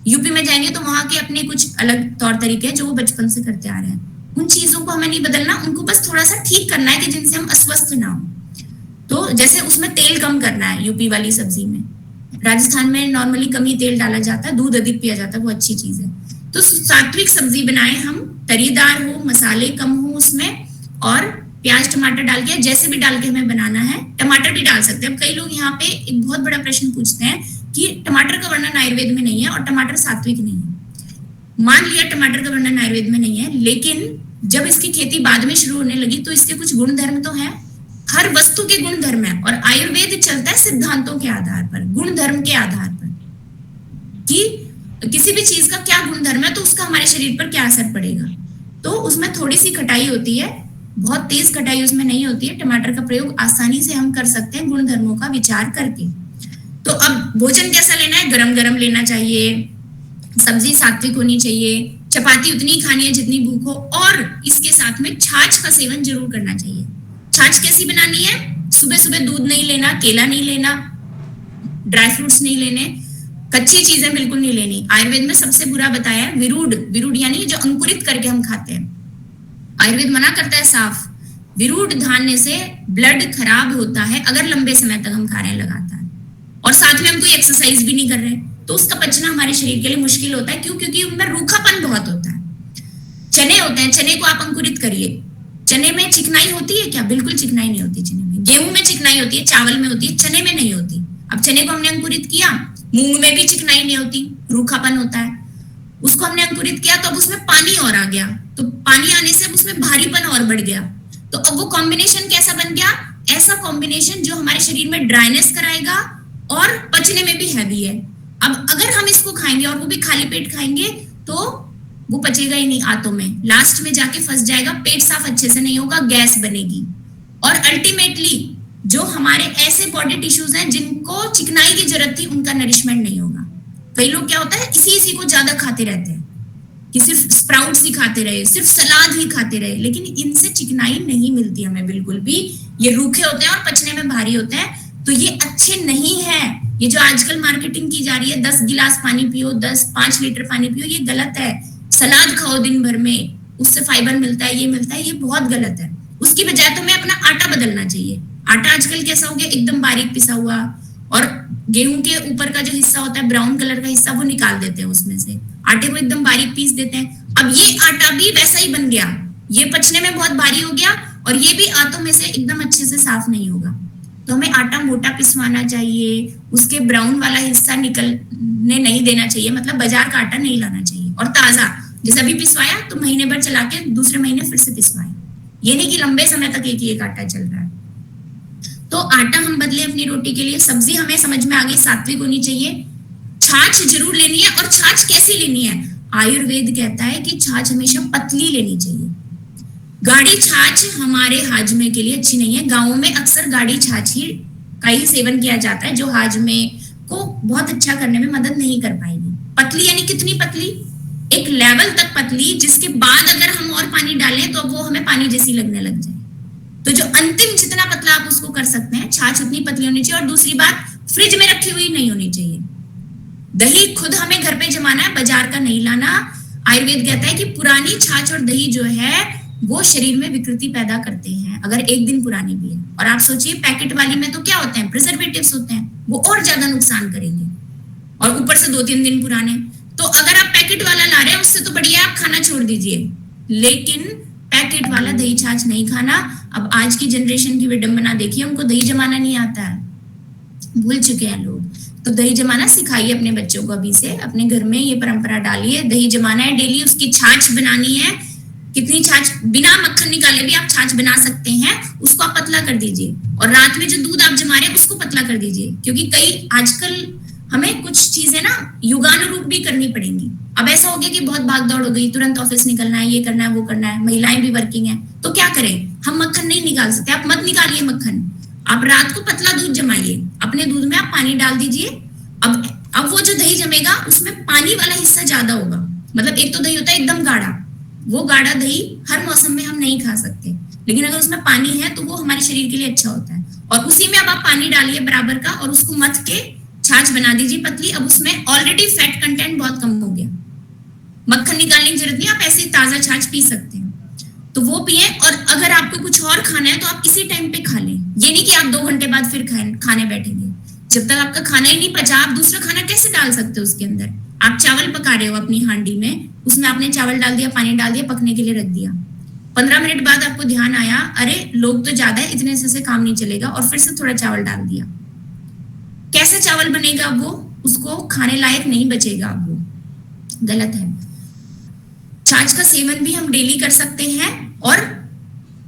यूपी में जाएंगे तो वहां के अपने कुछ अलग तौर तरीके हैं जो वो बचपन से करते आ रहे हैं। उन चीजों को हमें नहीं बदलना, उनको बस थोड़ा सा ठीक करना है कि जिनसे हम अस्वस्थ ना हो। तो जैसे उसमें तेल कम करना है, यूपी वाली सब्जी में। राजस्थान में नॉर्मली कम ही तेल डाला जाता है, दूध अधिक पिया जाता है, वो अच्छी चीज है। तो सात्विक सब्जी बनाए हम, तरीदार हो, मसाले कम हो उसमें, और प्याज टमाटर डाल के, जैसे भी डाल के हमें बनाना है। टमाटर भी डाल सकते हैं। अब कई लोग यहाँ पे एक बहुत बड़ा प्रश्न पूछते हैं कि टमाटर का वर्णन आयुर्वेद में नहीं है और टमाटर सात्विक नहीं है। मान लिया टमाटर का वर्णन आयुर्वेद में नहीं है, लेकिन जब इसकी खेती बाद में शुरू होने लगी तो इसके कुछ गुण धर्म तो है। हर वस्तु के गुण धर्म है, और आयुर्वेद चलता है सिद्धांतों के आधार पर, गुण धर्म के आधार पर, कि किसी भी चीज का क्या गुण धर्म है तो उसका हमारे शरीर पर क्या असर पड़ेगा। तो उसमें थोड़ी सी खटाई होती है, बहुत तेज खटाई उसमें नहीं होती है। टमाटर का प्रयोग आसानी से हम कर सकते हैं गुण धर्मों का विचार करके। तो अब भोजन कैसा लेना है? गरम गरम लेना चाहिए, सब्जी सात्विक होनी चाहिए, चपाती उतनी खानी है जितनी भूख हो, और इसके साथ में छाछ का सेवन जरूर करना चाहिए। छाछ कैसी बनानी है? सुबह सुबह दूध नहीं लेना, केला नहीं लेना, ड्राई फ्रूट्स नहीं लेने, कच्ची चीजें बिल्कुल नहीं लेनी। आयुर्वेद में सबसे बुरा बताया है विरूड, विरूड यानी जो अंकुरित करके हम खाते हैं। आयुर्वेद मना करता है साफ, विरूड धान्य से ब्लड खराब होता है अगर लंबे समय तक हम खा रहे हैं लगातार, और साथ में हम कोई एक्सरसाइज भी नहीं कर रहे, तो उसका पचना हमारे शरीर के लिए मुश्किल होता है। क्यों? क्योंकि उनमें रूखापन बहुत होता है। चने होते हैं, चने को आप अंकुरित करिए, चने में चिकनाई होती है क्या? बिल्कुल चिकनाई नहीं होती चने में। गेहूं में चिकनाई होती है, चावल में होती है, चने में नहीं होती। अब चने को हमने अंकुरित किया, मूंग में भी चिकनाई नहीं होती, रूखापन होता है। उसको हमने अंकुरित किया तो अब उसमें पानी और आ गया, तो पानी आने से अब उसमें भारीपन और बढ़ गया। तो अब वो कॉम्बिनेशन कैसा बन गया? ऐसा कॉम्बिनेशन जो हमारे शरीर में ड्राइनेस कराएगा और पचने में भी हैवी है। अब अगर हम इसको खाएंगे और वो भी खाली पेट खाएंगे तो वो पचेगा ही नहीं आंतों में, लास्ट में जाके फंस जाएगा, पेट साफ अच्छे से नहीं होगा, गैस बनेगी, और अल्टीमेटली जो हमारे ऐसे बॉडी टिश्यूज हैं जिनको चिकनाई की जरूरत थी, उनका नरिशमेंट नहीं होगा। कई लोग क्या होता है इसी को ज्यादा खाते रहते हैं कि सिर्फ स्प्राउट्स ही खाते रहे, सिर्फ सलाद ही खाते रहे, लेकिन इनसे चिकनाई नहीं मिलती हमें बिल्कुल भी। ये रूखे होते हैं और पचने में भारी होते हैं, तो ये अच्छे नहीं है। ये जो आजकल मार्केटिंग की जा रही है 10 गिलास पानी पियो, 5 लीटर पानी पियो, ये गलत है। सलाद खाओ दिन भर में, उससे फाइबर मिलता है, ये मिलता है, ये बहुत गलत है। उसकी बजाय तो हमें अपना आटा बदलना चाहिए। आटा आजकल कैसा हो गया, एकदम बारीक पिसा हुआ, और गेहूं के ऊपर का जो हिस्सा होता है ब्राउन कलर का हिस्सा, वो निकाल देते हैं उसमें से, आटे को एकदम बारीक पीस देते हैं। अब ये आटा भी वैसा ही बन गया, ये पचने में बहुत भारी हो गया और ये भी आटों में से एकदम अच्छे से साफ नहीं होगा। तो हमें आटा मोटा पिसवाना चाहिए, उसके ब्राउन वाला हिस्सा निकलने नहीं देना चाहिए, मतलब बाजार का आटा नहीं लाना चाहिए, और ताजा जैसे अभी पिसवाया तो महीने भर चला के दूसरे महीने फिर से पिसवाए। ये नहीं कि लंबे समय तक एक ही एक आटा चल रहा है। तो आटा हम बदले अपनी रोटी के लिए। सब्जी हमें समझ में आ गई, सात्विक होनी चाहिए। छाछ जरूर लेनी है, और छाछ कैसी लेनी है? आयुर्वेद कहता है कि छाछ हमेशा पतली लेनी चाहिए। गाढ़ी छाछ हमारे हाजमे के लिए अच्छी नहीं है। गाँवों में अक्सर गाढ़ी छाछ ही का ही सेवन किया जाता है, जो हाजमे को बहुत अच्छा करने में मदद नहीं कर पाएगी। पतली यानी कितनी पतली? एक लेवल तक पतली, जिसके बाद अगर हम और पानी डालें तो वो हमें पानी जैसी लगने लग जाए। तो जो अंतिम जितना पतला आप उसको कर सकते हैं, छाछ उतनी पतली होनी चाहिए। और दूसरी बात, फ्रिज में रखी हुई नहीं होनी चाहिए। दही खुद हमें घर पे जमाना है, बाजार का नहीं लाना। आयुर्वेद कहता है कि पुरानी छाछ और दही जो है वो शरीर में विकृति पैदा करते हैं, अगर एक दिन पुरानी भी है। और आप सोचिए पैकेट वाली में तो क्या होते हैं, प्रिजर्वेटिव्स होते हैं, वो और ज्यादा नुकसान करेंगे, और ऊपर से 2-3 दिन पुराने। तो अगर आप पैकेट वाला ला रहे हैं, उससे तो बढ़िया आप खाना छोड़ दीजिए, लेकिन पैकेट वाला दही छाछ नहीं खाना। अब आज की जनरेशन की विडंबना देखिए, उनको दही जमाना नहीं आता है, भूल चुके हैं लोग। तो दही जमाना सिखाइए अपने बच्चों को अभी से, अपने घर में ये परंपरा डालिए। दही जमाना है डेली, उसकी छाछ बनानी है। कितनी छाछ, बिना मक्खन निकाले भी आप छाछ बना सकते हैं, उसको आप पतला कर दीजिए। और रात में जो दूध आप जमा रहे हैं उसको पतला कर दीजिए, क्योंकि कई आजकल हमें कुछ चीजें ना युगानुरूप भी करनी पड़ेंगी। अब ऐसा हो गया कि बहुत भागदौड़ हो गई, तुरंत ऑफिस निकलना है, ये करना है, वो करना है, महिलाएं भी वर्किंग है, तो क्या करें? हम मक्खन नहीं निकाल सकते। आप मत निकालिए मक्खन, आप रात को पतला दूध जमाइए, अपने दूध में आप पानी डाल दीजिए। अब वो जो दही जमेगा उसमें पानी वाला हिस्सा ज्यादा होगा। मतलब एक तो दही होता है एकदम गाढ़ा, वो गाढ़ा दही हर मौसम में हम नहीं खा सकते, लेकिन अगर उसमें पानी है तो वो हमारे शरीर के लिए अच्छा होता है। और उसी में अब आप पानी डालिए बराबर का, और उसको मथ के छाछ बना दीजिए पतली। अब उसमें ऑलरेडी फैट कंटेंट बहुत कम हो गया, मक्खन निकालने की जरूरत नहीं, आप ऐसे ही ताजा छाछ पी सकते हैं। तो वो पिए, और अगर आपको कुछ और खाना है तो आप इसी टाइम पे खा लें। ये नहीं कि आप 2 घंटे बाद फिर खाने बैठेंगे। जब तक आपका खाना ही नहीं पचा, आप दूसरा खाना कैसे डाल सकते हो उसके अंदर? आप चावल पका रहे हो अपनी हांडी में, उसमें आपने चावल डाल दिया, पानी डाल दिया, पकने के लिए रख दिया। 15 मिनट बाद आपको ध्यान आया, अरे लोग तो ज्यादा है, इतने से काम नहीं चलेगा, और फिर से थोड़ा चावल डाल दिया। कैसे चावल बनेगा? वो उसको खाने लायक नहीं बचेगा, वो गलत है। छाछ का सेवन भी हम डेली कर सकते हैं, और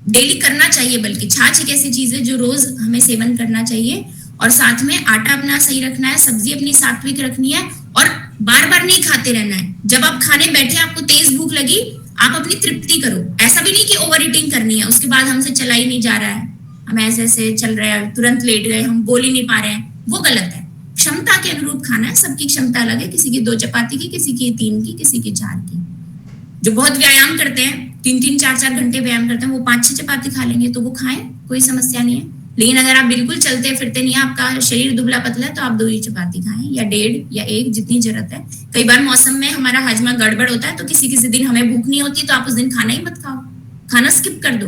डेली करना चाहिए, बल्कि छाछ एक ऐसी चीज है जो रोज हमें सेवन करना चाहिए। और साथ में आटा अपना सही रखना है, सब्जी अपनी सात्विक रखनी है, और बार बार नहीं खाते रहना है। जब आप खाने बैठे, आपको तेज भूख लगी, आप अपनी तृप्ति करो। ऐसा भी नहीं कि ओवर ईटिंग करनी है, उसके बाद हमसे चला ही नहीं जा रहा है, हम ऐसे ऐसे चल रहे हैं, तुरंत लेट गए, हम बोल ही नहीं पा रहे हैं, वो गलत है। क्षमता के अनुरूप खाना है, सबकी क्षमता अलग है, किसी की 2 चपाती की, किसी की 3 की, किसी की 4 की। जो बहुत व्यायाम करते हैं, 3-3, 4-4 घंटे व्यायाम करते हैं, वो 5-6 चपाती खा लेंगे, तो वो खाएं, कोई समस्या नहीं है। लेकिन अगर आप बिल्कुल चलते फिरते नहीं, आपका शरीर दुबला पतला है, तो आप 2 ही चपाती खाएं, या 1.5 या 1, जितनी जरूरत है। कई बार मौसम में हमारा हाजमा गड़बड़ होता है, तो किसी दिन हमें भूख नहीं होती, तो आप उस दिन खाना ही मत खाओ, खाना स्किप कर दो।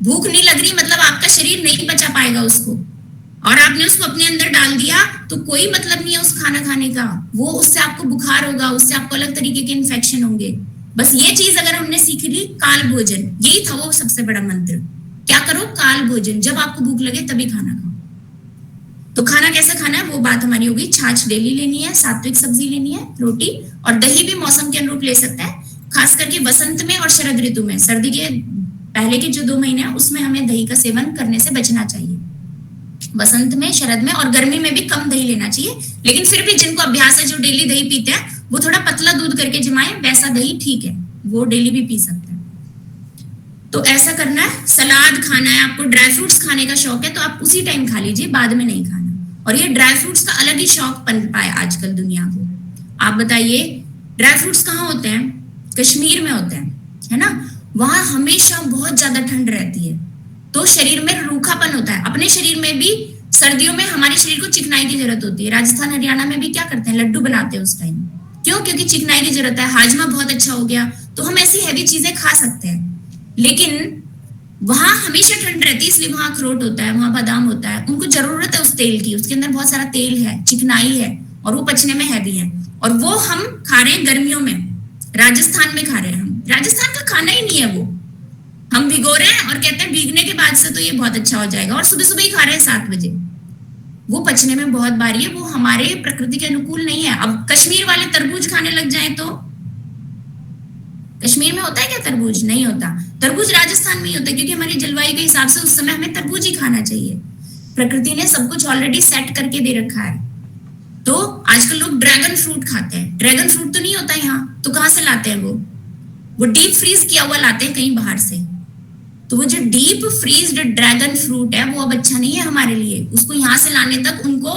भूख नहीं लग रही मतलब आपका शरीर नहीं पचा पाएगा उसको, और आपने उसको अपने अंदर डाल दिया, तो कोई मतलब नहीं है उस खाना खाने का। वो उससे आपको बुखार होगा, उससे आपको अलग तरीके के इन्फेक्शन होंगे। बस ये चीज अगर हमने सीख ली, काल भोजन, यही था वो सबसे बड़ा मंत्र। क्या करो? काल भोजन, जब आपको भूख लगे तभी खाना खाओ। तो खाना कैसे खाना है वो बात हमारी होगी। छाछ डेली लेनी है, सात्विक सब्जी लेनी है, रोटी, और दही भी मौसम के अनुरूप ले सकता है, खास करके वसंत में और शरद ऋतु में। सर्दी के पहले के जो 2 महीने हैं उसमें हमें दही का सेवन करने से बचना चाहिए। वसंत में, शरद में और गर्मी में भी कम दही लेना चाहिए, लेकिन फिर भी जिनको अभ्यास है, जो डेली दही पीते हैं, वो थोड़ा पतला दूध करके जमाए, वैसा दही ठीक है, वो डेली भी पी सकते हैं। तो ऐसा करना है, सलाद खाना है, आपको ड्राई फ्रूट्स खाने का शौक है तो आप उसी टाइम खा लीजिए, बाद में नहीं खाना। और ये ड्राई फ्रूट्स का अलग ही शौक बनता है आजकल दुनिया को। आप बताइए ड्राई फ्रूट्स कहाँ होते हैं? कश्मीर में होते हैं, है ना? वहां हमेशा बहुत ज्यादा ठंड रहती है, तो शरीर में रूखापन होता है। अपने शरीर में भी सर्दियों में हमारे शरीर को चिकनाई की जरूरत होती है। राजस्थान हरियाणा में भी क्या करते हैं, लड्डू बनाते हैं उस टाइम। क्यों? क्योंकि चिकनाई की जरूरत है, हाजमा बहुत अच्छा हो गया, तो हम ऐसी हैवी चीजें खा सकते हैं। लेकिन वहां हमेशा ठंड रहती है, इसलिए वहां अखरोट होता है, वहां बादाम होता है, उनको जरूरत है उस तेल की, उसके अंदर बहुत सारा तेल है, चिकनाई है, और वो पचने में हैवी है। और वो हम खा रहे हैं गर्मियों में, राजस्थान में खा रहे हैं हम। राजस्थान का खाना ही नहीं है वो, हम भिगो रहे हैं और कहते हैं भीगने के बाद से तो ये बहुत अच्छा हो जाएगा, और सुबह सुबह ही खा रहे हैं 7 बजे। वो पचने में बहुत भारी है, वो हमारे प्रकृति के अनुकूल नहीं है। अब कश्मीर वाले तरबूज खाने लग जाए तो, कश्मीर में होता है क्या तरबूज? नहीं होता। तरबूज राजस्थान में ही होता है, क्योंकि हमारी जलवायु के हिसाब से उस समय हमें तरबूज ही खाना चाहिए। प्रकृति ने सब कुछ ऑलरेडी सेट करके दे रखा है। तो आजकल लोग ड्रैगन फ्रूट खाते हैं। ड्रैगन फ्रूट तो नहीं होता यहाँ, तो कहाँ से लाते हैं वो डीप फ्रीज किया हुआ लाते हैं कहीं बाहर से। तो वो जो डीप फ्रीज्ड ड्रैगन फ्रूट है वो अब अच्छा नहीं है हमारे लिए। उसको यहाँ से लाने तक उनको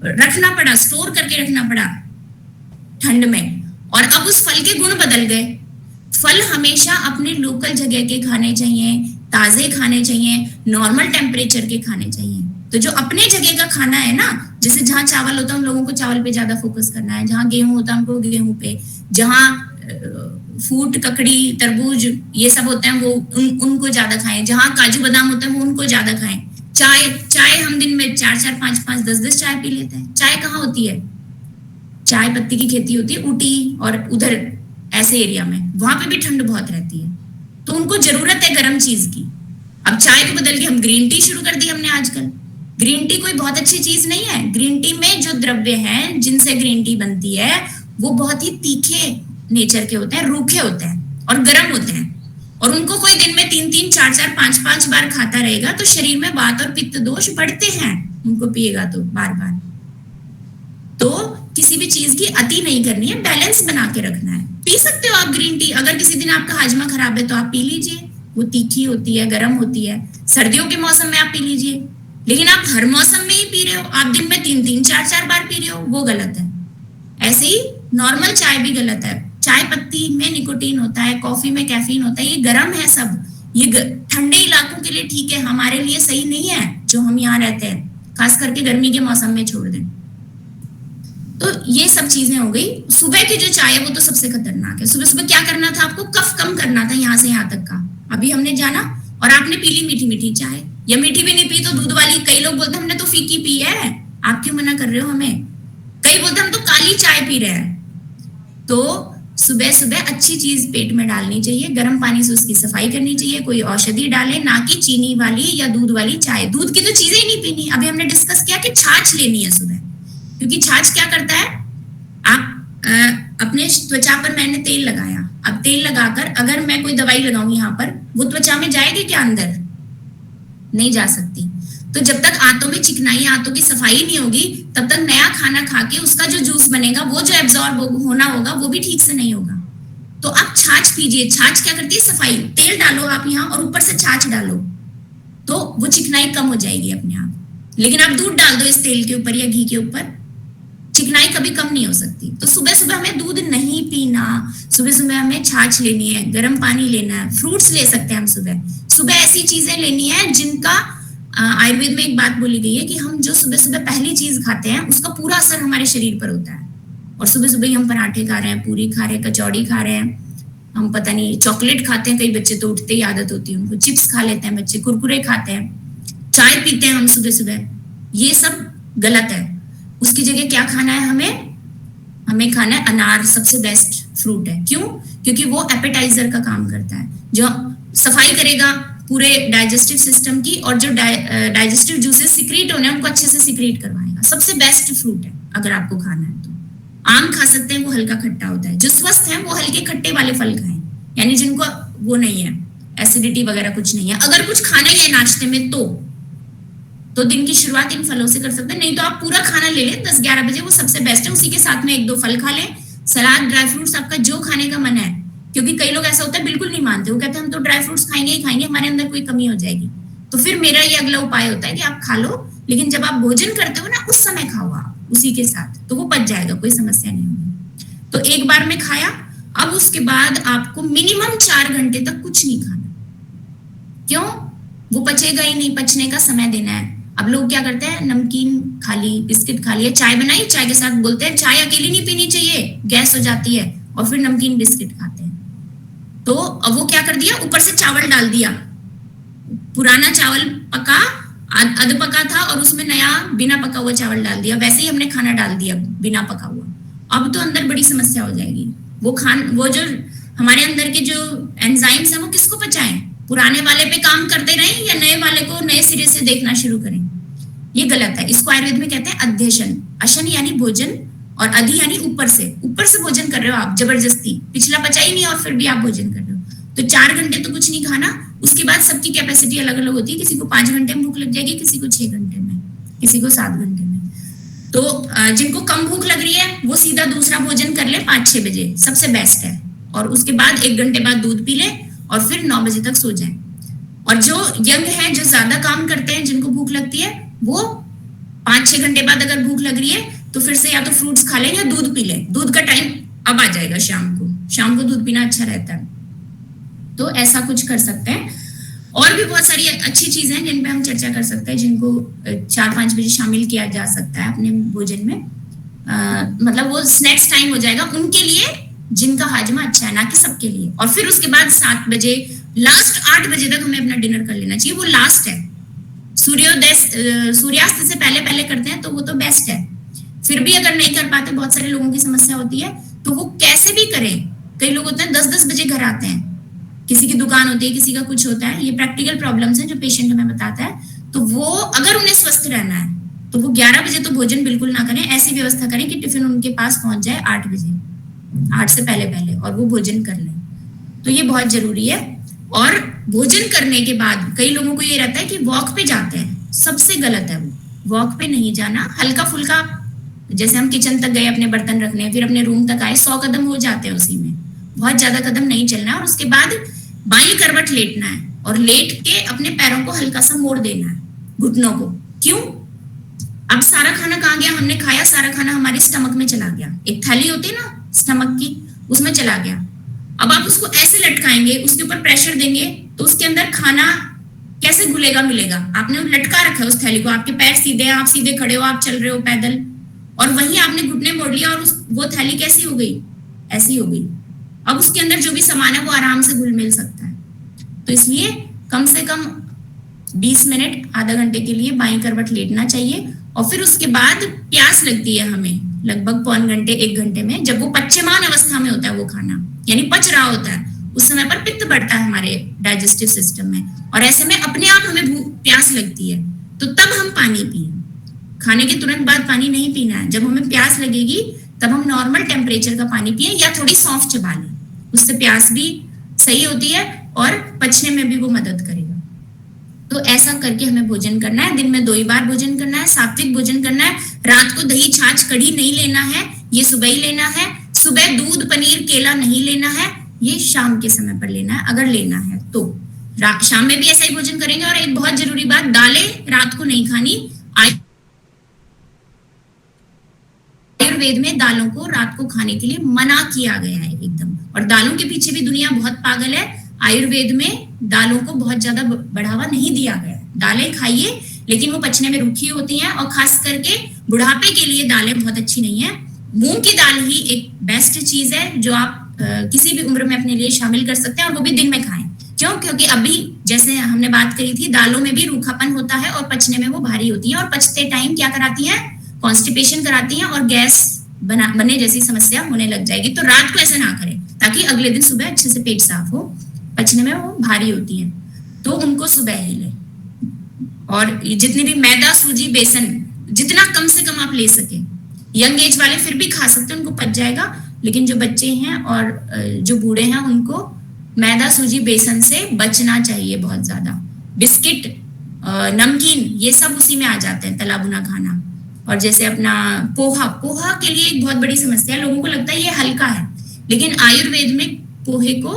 रखना पड़ा, स्टोर करके रखना पड़ा ठंड में। और अब उस फल के गुण बदल गए। फल हमेशा अपने लोकल जगह के खाने चाहिए, ताजे खाने चाहिए, नॉर्मल टेम्परेचर के खाने चाहिए। तो जो अपने जगह का खाना है ना, जैसे जहाँ चावल होता है उन लोगों को चावल पे ज्यादा फोकस करना है, जहाँ गेहूं होता है उनको गेहूं पे, जहाँ फूट, ककड़ी, तरबूज ये सब होते हैं वो उनको ज्यादा खाएं, जहाँ काजू बादाम होता है वो उनको ज्यादा खाएं। चाय हम दिन में 4-4, 5-5, 10-10 चाय पी लेते हैं। चाय कहाँ होती है? चाय पत्ती की खेती होती है ऊटी और उधर ऐसे एरिया में, वहां पे भी ठंड बहुत रहती है, तो उनको जरूरत है गर्म चीज की। अब चाय को बदल के हम ग्रीन टी शुरू कर दी हमने आजकल। ग्रीन टी कोई बहुत अच्छी चीज नहीं है। ग्रीन टी में जो द्रव्य हैं जिनसे ग्रीन टी बनती है वो बहुत ही तीखे नेचर के होते हैं, रूखे होते हैं और गर्म होते हैं, और उनको कोई दिन में 3-3, 4-4, 5-5 बार खाता रहेगा तो शरीर में वात और पित्त दोष बढ़ते हैं, उनको पिएगा तो बार बार। तो किसी भी चीज की अति नहीं करनी है, बैलेंस बना के रखना है। पी सकते हो आप ग्रीन टी, अगर किसी दिन आपका हाजमा खराब है तो आप पी लीजिए, वो तीखी होती है, गर्म होती है। सर्दियों के मौसम में आप पी लीजिए, लेकिन आप हर मौसम में ही पी रहे हो, आप दिन में 3-3, 4-4 बार पी रहे हो, वो गलत है। ऐसे ही नॉर्मल चाय भी गलत है। चाय पत्ती में निकोटीन होता है, कॉफी में कैफीन होता है, ये गर्म है सब, ये ठंडे इलाकों के लिए ठीक है, हमारे लिए सही नहीं है जो हम यहाँ रहते हैं, खास करके गर्मी के मौसम में छोड़ दें। तो ये सब चीजें हो गई। सुबह की जो चाय है वो तो सबसे खतरनाक है। सुबह सुबह क्या करना था आपको? कफ कम करना था यहाँ से यहाँ तक का। अभी हमने जाना और आपने पी ली मीठी मीठी चाय, या मीठी भी नहीं पी तो दूध वाली। कई लोग बोलते हैं हमने तो फीकी पी है, आप क्यों मना कर रहे हो हमें? कई बोलते हम तो काली चाय पी रहे हैं। तो सुबह सुबह अच्छी चीज पेट में डालनी चाहिए, गर्म पानी से उसकी सफाई करनी चाहिए, कोई औषधि डाले, ना कि चीनी वाली या दूध वाली चाय। दूध की तो चीजें ही नहीं पीनी। अभी हमने डिस्कस किया कि छाछ लेनी है सुबह, क्योंकि छाछ क्या करता है, आप अपने त्वचा पर मैंने तेल लगाया, अब तेल लगाकर अगर मैं कोई दवाई लगाऊं यहाँ पर, वो त्वचा में जाएगी क्या? अंदर नहीं जा सकती। तो जब तक आंतों में चिकनाई, आंतों की सफाई नहीं होगी, तब तक नया खाना खा के उसका जो जूस बनेगा, वो जो एब्जॉर्ब होना होगा, वो भी ठीक से नहीं होगा। तो आप छाछ पीजिए। छाछ क्या करती है? सफाई। तेल डालो आप यहाँ और ऊपर से छाछ डालो, तो वो चिकनाई कम हो जाएगी अपने आप। लेकिन आप दूध डाल दो इस तेल के ऊपर या घी के ऊपर, चिकनाई कभी कम नहीं हो सकती। तो सुबह सुबह हमें दूध नहीं पीना, सुबह सुबह हमें छाछ लेनी है, गर्म पानी लेना है, फ्रूट्स ले सकते हैं हम सुबह। सुबह ऐसी चीजें लेनी है जिनका आयुर्वेद में एक बात बोली गई है कि हम जो सुबह सुबह पहली चीज खाते हैं उसका पूरा असर हमारे शरीर पर होता है। और सुबह सुबह ही हम पराठे खा रहे हैं, पूरी खा रहे हैं, कचौड़ी खा रहे हैं, हम पता नहीं चॉकलेट खाते हैं। कई बच्चे तो उठते ही आदत होती है उनको, चिप्स खा लेते हैं बच्चे, कुरकुरे खाते हैं, चाय पीते हैं हम सुबह सुबह। ये सब गलत है। उसकी जगह क्या खाना है हमें खाना है अनार, सबसे बेस्ट फ्रूट है। क्यों? क्योंकि वो एपेटाइजर का काम करता है, जो सफाई करेगा पूरे डाइजेस्टिव सिस्टम की, और जो डाइजेस्टिव जूसेस सिक्रीट होने उनको अच्छे से सिक्रीट करवाएगा। सबसे बेस्ट फ्रूट है अगर आपको खाना है तो। आम खा सकते हैं, वो हल्का खट्टा होता है। जो स्वस्थ है वो हल्के खट्टे वाले फल खाएं, यानी जिनको वो नहीं है, एसिडिटी वगैरह कुछ नहीं है। अगर कुछ खाना ही है नाश्ते में तो दिन की शुरुआत इन फलों से कर सकते हैं। नहीं तो आप पूरा खाना ले लें 10-11 बजे, वो सबसे बेस्ट है। उसी के साथ में 1-2 फल खा लें, सलाद, ड्राई फ्रूट्स, आपका जो खाने का मन है। क्योंकि कई लोग ऐसा होता है बिल्कुल नहीं मानते, वो कहते हैं हम तो ड्राई फ्रूट्स खाएंगे ही खाएंगे, हमारे अंदर कोई कमी हो जाएगी। तो फिर मेरा ये अगला उपाय होता है कि आप खा लो, लेकिन जब आप भोजन करते हो ना उस समय खाओ आप उसी के साथ, तो वो पच जाएगा, कोई समस्या नहीं होगी। तो एक बार में खाया, अब उसके बाद आपको मिनिमम 4 घंटे तक कुछ नहीं खाना। क्यों? वो पचेगा ही नहीं, पचने का समय देना है। अब लोग क्या करते हैं, नमकीन खा ली, बिस्किट खा लिया, चाय बनाई, चाय के साथ बोलते हैं चाय अकेली नहीं पीनी चाहिए, गैस हो जाती है, और फिर नमकीन बिस्किट खाते हैं। तो अब वो क्या कर दिया, ऊपर से चावल डाल दिया, पुराना चावल पका अध पका था और उसमें नया बिना पका हुआ चावल डाल दिया, वैसे ही हमने खाना डाल दिया बिना पका हुआ। अब तो अंदर बड़ी समस्या हो जाएगी। वो जो हमारे अंदर के जो एंजाइम्स हैं वो किसको पचाएं? पुराने वाले पे काम करते रहें या नए वाले को नए सिरे से देखना शुरू करें? ये गलत है। इसको आयुर्वेद में कहते हैं अध्यशन। अशन यानी भोजन और अधि यानी ऊपर से भोजन कर रहे हो आप जबरदस्ती, पिछला पचा ही नहीं और फिर भी आप भोजन कर रहे हो। तो 4 घंटे तो कुछ नहीं खाना, उसके बाद सबकी कैपेसिटी अलग अलग होती है, किसी को 5 घंटे में भूख लग जाएगी, किसी को 6 घंटे में, किसी को 7 घंटे में। तो जिनको कम भूख लग रही है वो सीधा दूसरा भोजन कर ले 5-6 बजे, सबसे बेस्ट है, और उसके बाद 1 घंटे बाद दूध पी ले और फिर 9 बजे तक सो जाए। और जो यंग है, जो ज्यादा काम करते हैं, जिनको भूख लगती है, वो 5-6 घंटे बाद अगर भूख लग रही है तो फिर से या तो फ्रूट्स खा लें या दूध पी लें। दूध का टाइम अब आ जाएगा शाम को दूध पीना अच्छा रहता है, तो ऐसा कुछ कर सकते हैं। और भी बहुत सारी अच्छी चीजें हैं जिन पे हम चर्चा कर सकते हैं, जिनको 4-5 बजे शामिल किया जा सकता है अपने भोजन में। मतलब वो स्नैक्स टाइम हो जाएगा उनके लिए जिनका हाजमा अच्छा है, ना कि सबके लिए। और फिर उसके बाद 7 बजे, लास्ट 8 बजे तक हमें अपना डिनर कर लेना चाहिए, वो लास्ट है। सूर्यास्त से पहले करते हैं तो वो तो बेस्ट है। फिर भी अगर नहीं कर पाते, बहुत सारे लोगों की समस्या होती है, तो वो कैसे भी करें। कई लोग होते हैं 10-10 बजे घर आते हैं, किसी की दुकान होती है, किसी का कुछ होता है, ये प्रैक्टिकल प्रॉब्लम्स हैं जो पेशेंट हमें बताता है। तो वो अगर उन्हें स्वस्थ रहना है तो वो 11 बजे तो भोजन बिल्कुल ना करें, ऐसी व्यवस्था करें कि टिफिन उनके पास पहुंच जाए 8 बजे, 8 से पहले और वो भोजन कर लें। तो ये बहुत जरूरी है। और भोजन करने के बाद कई लोगों को ये रहता है कि वॉक पे जाते हैं, सबसे गलत है वो। वॉक पे नहीं जाना, हल्का फुल्का, जैसे हम किचन तक गए अपने बर्तन रखने, फिर अपने रूम तक आए, 100 कदम हो जाते हैं उसी में, बहुत ज्यादा कदम नहीं चलना है। और उसके बाद बाईं करवट लेटना है और लेट के अपने पैरों को हल्का सा मोड़ देना है, घुटनों को। क्यों? अब सारा खाना कहाँ गया? हमने खाया, सारा खाना हमारे स्टमक में चला गया। एक थैली होती है ना स्टमक की, उसमें चला गया। अब आप उसको ऐसे लटकाएंगे, उसके ऊपर प्रेशर देंगे, तो उसके अंदर खाना कैसे घुलेगा मिलेगा? आपने लटका रखा है उस थैली को, आपके पैर सीधे हैं, आप सीधे खड़े हो, आप चल रहे हो पैदल, और वहीं आपने घुटने मोड़ लिया और वो थैली कैसी हो गई? ऐसी हो गई। अब उसके अंदर जो भी सामान है वो आराम से घुल मिल सकता है। तो इसलिए कम से कम 20 मिनट, आधा घंटे के लिए बाईं करवट लेटना चाहिए। और फिर उसके बाद प्यास लगती है हमें लगभग 1 घंटे 1 घंटे में, जब वो पच्यमान अवस्था में होता है वो खाना, यानी पच रहा होता है, उस समय पर पित्त बढ़ता है हमारे डाइजेस्टिव सिस्टम में, और ऐसे में अपने आप हमें प्यास लगती है, तो तब हम पानी पिए। खाने के तुरंत बाद पानी नहीं पीना है। जब हमें प्यास लगेगी तब हम नॉर्मल टेम्परेचर का पानी पिए या थोड़ी सौंफ चबा लें, उससे प्यास भी सही होती है और पचने में भी वो मदद करेगा। तो ऐसा करके हमें भोजन करना है। दिन में 2 ही बार भोजन करना है, सात्विक भोजन करना है। रात को दही छाछ कढ़ी नहीं लेना है, ये सुबह ही लेना है। सुबह दूध पनीर केला नहीं लेना है, ये शाम के समय पर लेना है अगर लेना है तो। शाम में भी ऐसा ही भोजन करेंगे। और एक बहुत जरूरी बात, दालें रात को नहीं खानी। आयुर्वेद में दालों को रात को खाने के लिए मना किया गया है एकदम। और दालों के पीछे भी दुनिया बहुत पागल है। आयुर्वेद में दालों को बहुत ज्यादा बढ़ावा नहीं दिया गया। दालें खाइए, लेकिन वो पचने में रूखी होती हैं, और खास करके बुढ़ापे के लिए दालें बहुत अच्छी नहीं है। मूंग की दाल ही एक बेस्ट चीज है जो आप किसी भी उम्र में अपने लिए शामिल कर सकते हैं, और वो भी दिन में खाएं। क्यों? क्योंकि अभी जैसे हमने बात करी थी, दालों में भी रूखापन होता है और पचने में वो भारी होती है, और पचते टाइम क्या कराती है? कॉन्स्टिपेशन कराती हैं और गैस बनने जैसी समस्या होने लग जाएगी। तो रात को ऐसा ना करें, ताकि अगले दिन सुबह अच्छे से पेट साफ हो। पचने में वो भारी होती है, तो उनको सुबह ही लें। और जितनी भी मैदा, सूजी, बेसन, जितना कम से कम आप ले सके। यंग एज वाले फिर भी खा सकते हैं, उनको पच जाएगा, लेकिन जो बच्चे हैं और जो बूढ़े हैं उनको मैदा, सूजी, बेसन से बचना चाहिए बहुत ज्यादा। बिस्किट, नमकीन, ये सब उसी में आ जाते हैं, तला भुना खाना। और जैसे अपना पोहा के लिए एक बहुत बड़ी समस्या है। लोगों को लगता है ये हल्का है, लेकिन आयुर्वेद में पोहे को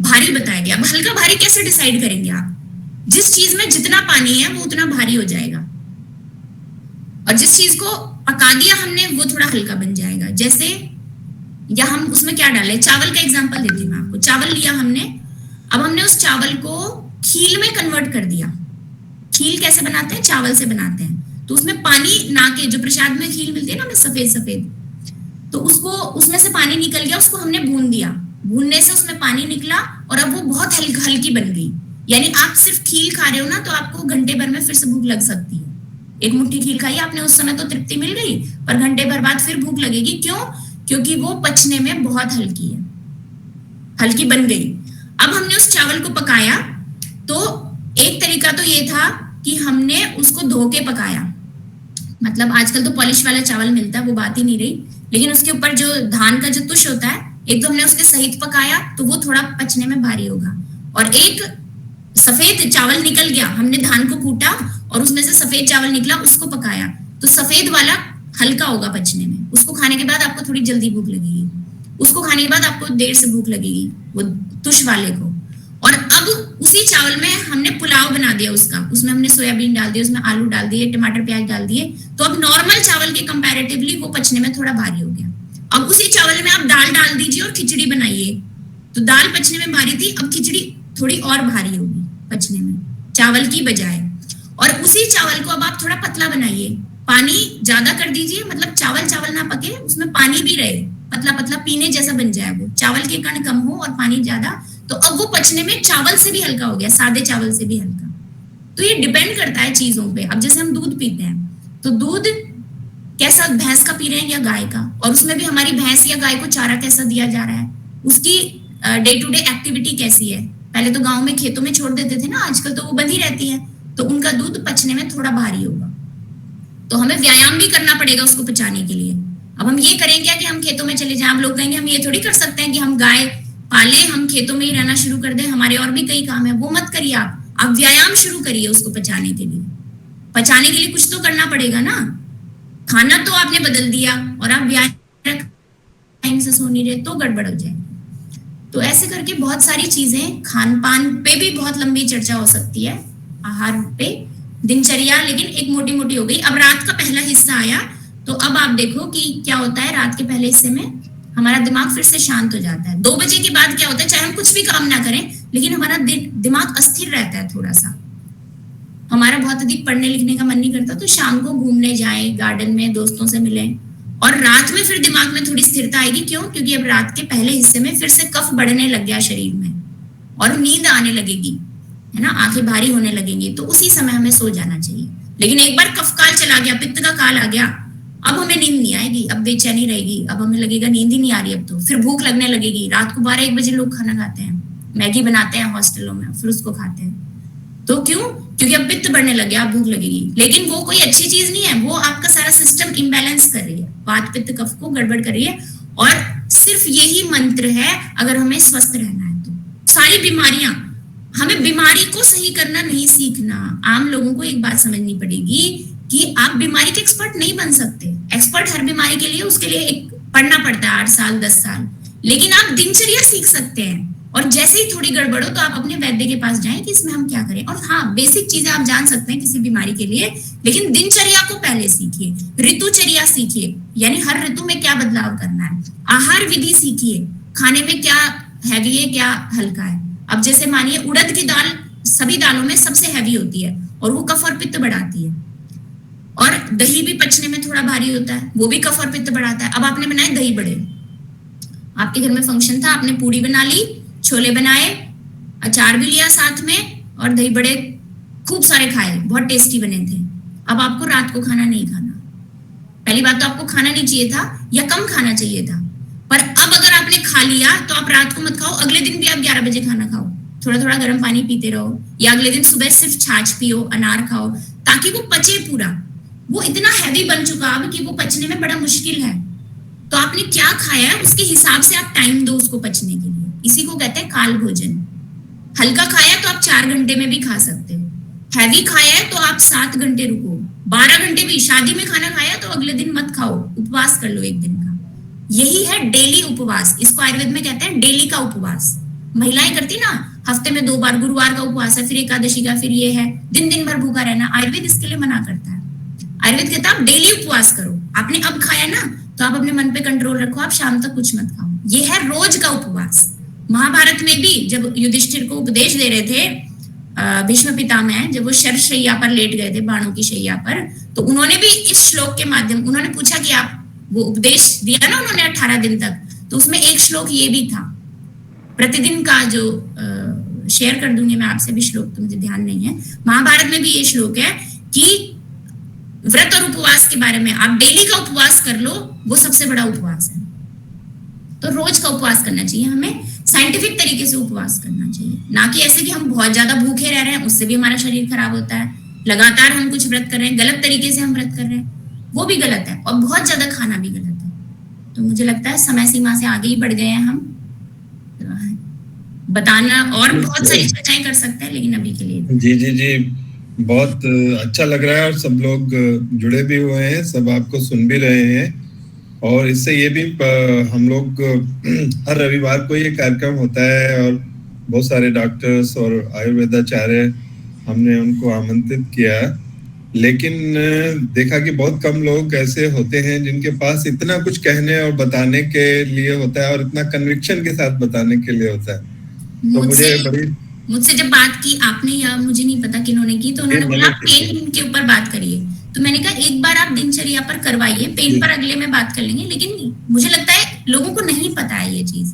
भारी बताया गया। अब हल्का भारी कैसे डिसाइड करेंगे आप? जिस चीज में जितना पानी है वो उतना भारी हो जाएगा, और जिस चीज को पका दिया हमने वो थोड़ा हल्का बन जाएगा। जैसे या हम उसमें क्या डाले, चावल का एग्जांपल देती हूँ मैं आपको। चावल लिया हमने, अब हमने उस चावल को खील में कन्वर्ट कर दिया। खील कैसे बनाते हैं? चावल से बनाते हैं। तो उसमें पानी ना के, जो प्रसाद में खील मिलती है ना हमें सफेद सफेद, तो उसको उसमें से पानी निकल गया, उसको हमने भून दिया। भूनने से उसमें पानी निकला और अब वो बहुत हल्की बन गई। यानी आप सिर्फ खील खा रहे हो ना, तो आपको घंटे भर में फिर से भूख लग सकती है। एक मुट्ठी खील खाई आपने, उस समय तो तृप्ति मिल गई, पर घंटे भर बाद फिर भूख लगेगी। क्यों? क्योंकि वो पचने में बहुत हल्की है, हल्की बन गई। अब हमने उस चावल को पकाया, तो एक तरीका तो ये था कि हमने उसको धो के पकाया। मतलब आजकल तो पॉलिश वाला चावल मिलता है, वो बात ही नहीं रही, लेकिन उसके ऊपर जो धान का जो तुष होता है, एक तो हमने उसके सहित पकाया, तो वो थोड़ा पचने में भारी होगा। और एक सफेद चावल निकल गया, हमने धान को कूटा और उसमें से सफेद चावल निकला, उसको पकाया, तो सफेद वाला हल्का होगा पचने में। उसको खाने के बाद आपको थोड़ी जल्दी भूख लगेगी, उसको खाने के बाद आपको देर से भूख लगेगी, वो तुष वाले को। और अब उसी चावल में हमने पुलाव बना दिया उसका, उसमें हमने सोयाबीन डाल दिया, उसमें आलू डाल दिए, टमाटर प्याज डाल दिए, तो अब नॉर्मल चावल के कंपैरेटिवली वो पचने में थोड़ा भारी हो गया। अब उसी चावल में आप दाल डाल दीजिए और खिचड़ी बनाइए, तो दाल पचने में भारी थी, अब खिचड़ी थोड़ी और भारी होगी पचने में, चावल की बजाय। और उसी चावल को अब आप थोड़ा पतला बनाइए, पानी ज्यादा कर दीजिए, मतलब चावल चावल ना पके, उसमें पानी भी रहे, पतला पतला पीने जैसा बन जाए, वो चावल के कण कम हो और पानी ज्यादा, तो अब वो पचने में चावल से भी हल्का हो गया, सादे चावल से भी हल्का। तो ये डिपेंड करता है चीजों पे। अब जैसे हम दूध पीते हैं, तो दूध कैसा, भैंस का पी रहे हैं या गाय का, और उसमें भी हमारी भैंस या गाय को चारा कैसा दिया जा रहा है, उसकी डे टू डे एक्टिविटी कैसी है। पहले तो गांव में खेतों में छोड़ देते थे ना, आजकल तो वो बंधी रहती है, तो उनका दूध पचने में थोड़ा भारी होगा। तो हमें व्यायाम भी करना पड़ेगा उसको पचाने के लिए। अब हम ये करें क्या कि हम खेतों में चले जाएं? आप लोग कहेंगे हम ये थोड़ी कर सकते हैं कि हम गाय पाले, हम खेतों में ही रहना शुरू कर दें, हमारे और भी कई काम है। वो मत करिए, आप व्यायाम शुरू करिए उसको पचाने के लिए। पचाने के लिए कुछ तो करना पड़ेगा ना। खाना तो आपने बदल दिया और आप व्यायाम टाइम से सो नहीं रहे, तो गड़बड़ हो जाएगी। तो ऐसे करके बहुत सारी चीजें, खान पान पे भी बहुत लंबी चर्चा हो सकती है, आहार पे, दिनचर्या, लेकिन एक मोटी मोटी हो गई। अब रात का पहला हिस्सा आया, तो अब आप देखो कि क्या होता है। रात के पहले हिस्से में हमारा दिमाग फिर से शांत हो जाता है। 2 बजे के बाद क्या होता है, चाहे हम कुछ भी काम ना करें, लेकिन हमारा दिमाग अस्थिर रहता है थोड़ा सा, हमारा बहुत अधिक पढ़ने लिखने का मन नहीं करता, तो शाम को घूमने जाएं, गार्डन में दोस्तों से मिलें, और रात में फिर दिमाग में थोड़ी स्थिरता आएगी। क्यों? क्योंकि अब रात के पहले हिस्से में फिर से कफ बढ़ने लग गया शरीर में और नींद आने लगेगी, है ना, आंखें भारी होने लगेंगी, तो उसी समय हमें सो जाना चाहिए। लेकिन एक बार कफ काल चला गया, पित्त का काल आ गया, अब हमें नींद नहीं आएगी, अब बेचैनी रहेगी, अब हमें लगेगा नींद ही नहीं आ रही, अब तो फिर भूख लगने लगेगी। रात को 12-1 बजे लोग खाना खाते हैं, मैगी बनाते हैं हॉस्टलों में, फिर उसको खाते हैं। तो क्यों? क्योंकि अब पित्त बढ़ने लग गया, भूख लगेगी। लेकिन वो कोई अच्छी चीज नहीं है, वो आपका सारा सिस्टम इम्बैलेंस कर रही है, वात पित्त कफ को गड़बड़ कर रही है। और सिर्फ यही मंत्र है अगर हमें स्वस्थ रहना है तो। सारी बीमारियां, हमें बीमारी को सही करना नहीं सीखना। आम लोगों को एक बात समझनी पड़ेगी कि आप बीमारी के एक्सपर्ट नहीं बन सकते। एक्सपर्ट हर बीमारी के लिए, उसके लिए एक पढ़ना पड़ता है 8 साल 10 साल, लेकिन आप दिनचर्या सीख सकते हैं। और जैसे ही थोड़ी गड़बड़ हो तो आप अपने वैद्य के पास जाएं कि इसमें हम क्या करें। और हाँ, बेसिक चीजें आप जान सकते हैं किसी बीमारी के लिए, लेकिन दिनचर्या को पहले सीखिए, ऋतुचर्या सीखिए, यानी हर ऋतु में क्या बदलाव करना है, आहार विधि सीखिए, खाने में क्या हैवी है क्या हल्का है। अब जैसे मानिए उड़द की दाल सभी दालों में सबसे हैवी होती है और वो कफ और पित्त बढ़ाती है, और दही भी पचने में थोड़ा भारी होता है, वो भी कफ और पित्त बढ़ाता है। अब आपने बनाए दही बड़े, आपके घर में फंक्शन था, आपने पूड़ी बना ली, छोले बनाए, अचार भी लिया साथ में, और दही बड़े खूब सारे खाए, बहुत टेस्टी बने थे। अब आपको रात को खाना नहीं खाना। पहली बात तो आपको खाना नहीं चाहिए था या कम खाना चाहिए था, पर अब अगर आपने खा लिया तो आप रात को मत खाओ, अगले दिन भी आप 11 बजे खाना खाओ, थोड़ा थोड़ा गर्म पानी पीते रहो, या अगले दिन सुबह सिर्फ छाछ पियो, अनार खाओ, ताकि वो पचे पूरा। वो इतना हैवी बन चुका अब कि वो पचने में बड़ा मुश्किल है। तो आपने क्या खाया है उसके हिसाब से आप टाइम दो उसको पचने के लिए। इसी को कहते हैं काल भोजन। हल्का खाया तो आप 4 घंटे में भी खा सकते हो, हैवी खाया है तो आप 7 घंटे रुको, 12 घंटे भी। शादी में खाना खाया तो अगले दिन मत खाओ, उपवास कर लो 1 दिन का। यही है डेली उपवास। इसको आयुर्वेद में कहते हैं डेली का उपवास। महिलाएं करती ना, हफ्ते में 2 बार, गुरुवार का उपवास है, फिर एकादशी का, फिर ये है, दिन दिन भर भूखा रहना। आयुर्वेद इसके लिए मना करता है। आयुर्वेद कहता है आप डेली उपवास करो। आपने अब खाया ना, तो आप अपने मन पे कंट्रोल रखो, आप शाम तक कुछ मत खाओ। ये है रोज का उपवास। महाभारत में भी जब युधिष्ठिर को उपदेश दे रहे थे भीष्म पितामह, जब वो शर शैया पर लेट गए थे, बाणों की शैया पर, तो उन्होंने भी इस श्लोक के माध्यम, उन्होंने पूछा कि आप, वो उपदेश दिया ना उन्होंने 18 दिन तक, तो उसमें एक श्लोक ये भी था। प्रतिदिन का जो शेयर कर दूंगी मैं आपसे भी श्लोक, तो मुझे ध्यान नहीं है। महाभारत में भी ये श्लोक है कि व्रत और उपवास के बारे में, आप डेली का उपवास कर लो, वो सबसे बड़ा उपवास है। तो रोज का उपवास करना चाहिए हमें, साइंटिफिक तरीके से उपवास करना चाहिए, ना कि ऐसे कि हम बहुत ज्यादा भूखे रह रहे हैं, उससे भी हमारा शरीर खराब होता है। लगातार हम कुछ व्रत कर रहे हैं, गलत तरीके से हम व्रत कर रहे हैं, वो भी गलत है, और बहुत ज्यादा खाना भी गलत है। तो मुझे लगता है समय सीमा से आगे ही बढ़ गए हैं हम। बताना और बहुत सारी चर्चाएं कर सकते हैं, लेकिन अभी के लिए जी जी जी, बहुत अच्छा लग रहा है, और सब लोग जुड़े भी हुए हैं, सब आपको सुन भी रहे हैं। और इससे ये भी हम लोग हर रविवार को ये कार्यक्रम होता है, और बहुत सारे डॉक्टर्स और आयुर्वेदाचार्य हमने उनको आमंत्रित किया, लेकिन देखा कि बहुत कम लोग ऐसे होते हैं जिनके पास इतना कुछ कहने और बताने के लिए होता है, और इतना कन्विक्शन के साथ बताने के लिए होता है। तो मुझसे जब बात की आपने, या मुझे नहीं पता किन्होंने की, तो उन्होंने बोला पेन के ऊपर बात करिए। तो मैंने कहा एक बार आप दिनचर्या पर करवाइए, पेन पर अगले में बात कर लेंगे। लेकिन मुझे लगता है लोगों को नहीं पता है ये चीज।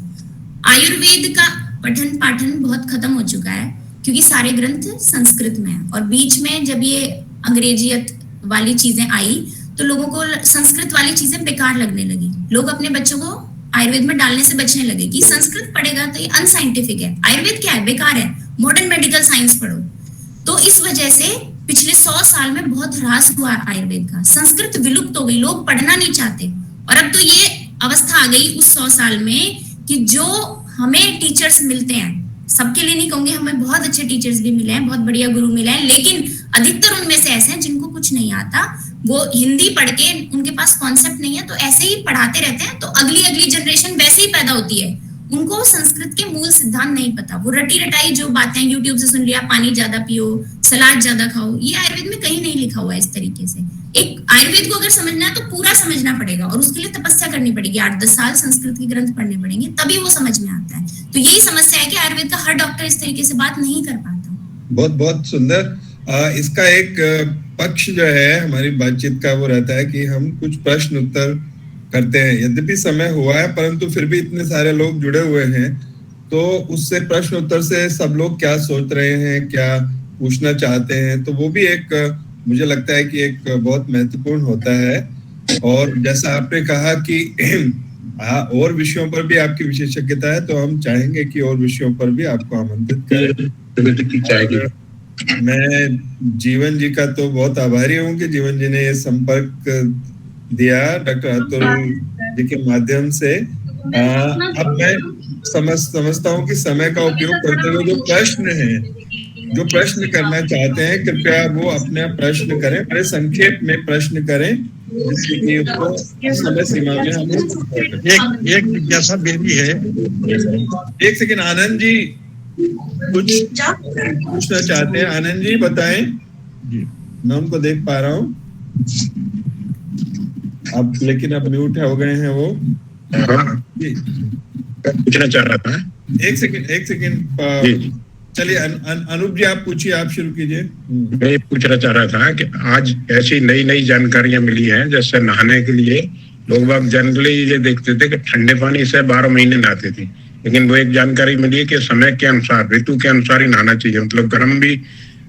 आयुर्वेद का पठन पाठन बहुत खत्म हो चुका है, क्योंकि सारे ग्रंथ संस्कृत में है, और बीच में जब ये अंग्रेजियत वाली चीजें आई, तो लोगों को संस्कृत वाली चीजें बेकार लगने लगी। लोग अपने बच्चों को आयुर्वेद में डालने से बचने लगे कि संस्कृत पढ़ेगा तो ये अनसाइंटिफिक है, आयुर्वेद क्या है, बेकार है, मॉडर्न मेडिकल साइंस पढ़ो। तो इस वजह से पिछले 100 साल में बहुत ह्रास हुआ आयुर्वेद का, संस्कृत विलुप्त हो गई, लोग पढ़ना नहीं चाहते। और अब तो ये अवस्था आ गई उस 100 साल में कि जो हमें टीचर्स मिलते हैं, सबके लिए नहीं कहूंगी, हमें बहुत अच्छे टीचर्स भी मिले हैं, बहुत बढ़िया गुरु मिले हैं, लेकिन अधिकतर उनमें से ऐसे हैं जिनको कुछ नहीं आता, वो हिंदी पढ़ के उनके पास कॉन्सेप्ट नहीं है, तो ऐसे ही पढ़ाते रहते हैं। तो अगली जनरेशन वैसे ही पैदा होती है, उनको संस्कृत के मूल सिद्धांत नहीं पता। वो रटी रटाई जो बातें यूट्यूब से सुन लिया, पानी ज्यादा पियो, सलाद ज्यादा खाओ, ये आयुर्वेद में कहीं नहीं लिखा हुआ है इस तरीके से। एक आयुर्वेद को अगर समझना है तो पूरा समझना पड़ेगा, और उसके लिए तपस्या करनी पड़ेगी, 8-10 साल संस्कृत के ग्रंथ पढ़ने पड़ेंगे, तभी वो समझ में आता है। तो यही समस्या है कि आयुर्वेद का हर डॉक्टर इस तरीके से बात नहीं कर पाता। बहुत बहुत सुंदर। इसका एक पक्ष जो है हमारी बातचीत का वो रहता है कि हम कुछ प्रश्न उत्तर करते हैं। यद्यपि समय हुआ है, परंतु फिर भी इतने सारे लोग जुड़े हुए हैं, तो उससे प्रश्न उत्तर से सब लोग क्या सोच रहे हैं, क्या पूछना चाहते हैं, तो वो भी एक, मुझे लगता है कि एक बहुत महत्वपूर्ण होता है। और जैसा आपने कहा कि और विषयों पर भी आपकी विशेषज्ञता है, तो हम चाहेंगे कि और विषयों पर भी आपको आमंत्रित करें। मैं जीवन जी का तो बहुत आभारी हूँ कि जीवन जी ने ये संपर्क दिया डॉक्टर अतुल जी के माध्यम से। अब मैं समझता हूँ कि समय का उपयोग करते हुए जो प्रश्न करना चाहते हैं, कृपया वो अपने प्रश्न करें, बड़े संक्षेप में प्रश्न करें, जिससे कि उसको समय सीमा में हम एक जिज्ञासा बेबी है। एक सेकंड, आनंद जी कुछ पूछना चाहते हैं। आनंद जी बताएं। मैं उनको देख पा रहा हूँ अब, लेकिन अब म्यूट हो गए हैं वो। पूछना चाह रहा था। एक सेकंड चलिए अनूप जी आप पूछिए, आप शुरू कीजिए। मैं ये पूछना चाह रहा था कि आज ऐसी नई नई जानकारियां मिली हैं, जैसे नहाने के लिए लोग बाग जनरली ये देखते थे कि ठंडे पानी से 12 महीने नहाते थे, लेकिन वो एक जानकारी मिली है कि समय के अनुसार, ऋतु के अनुसार ही नहाना चाहिए, मतलब गर्म भी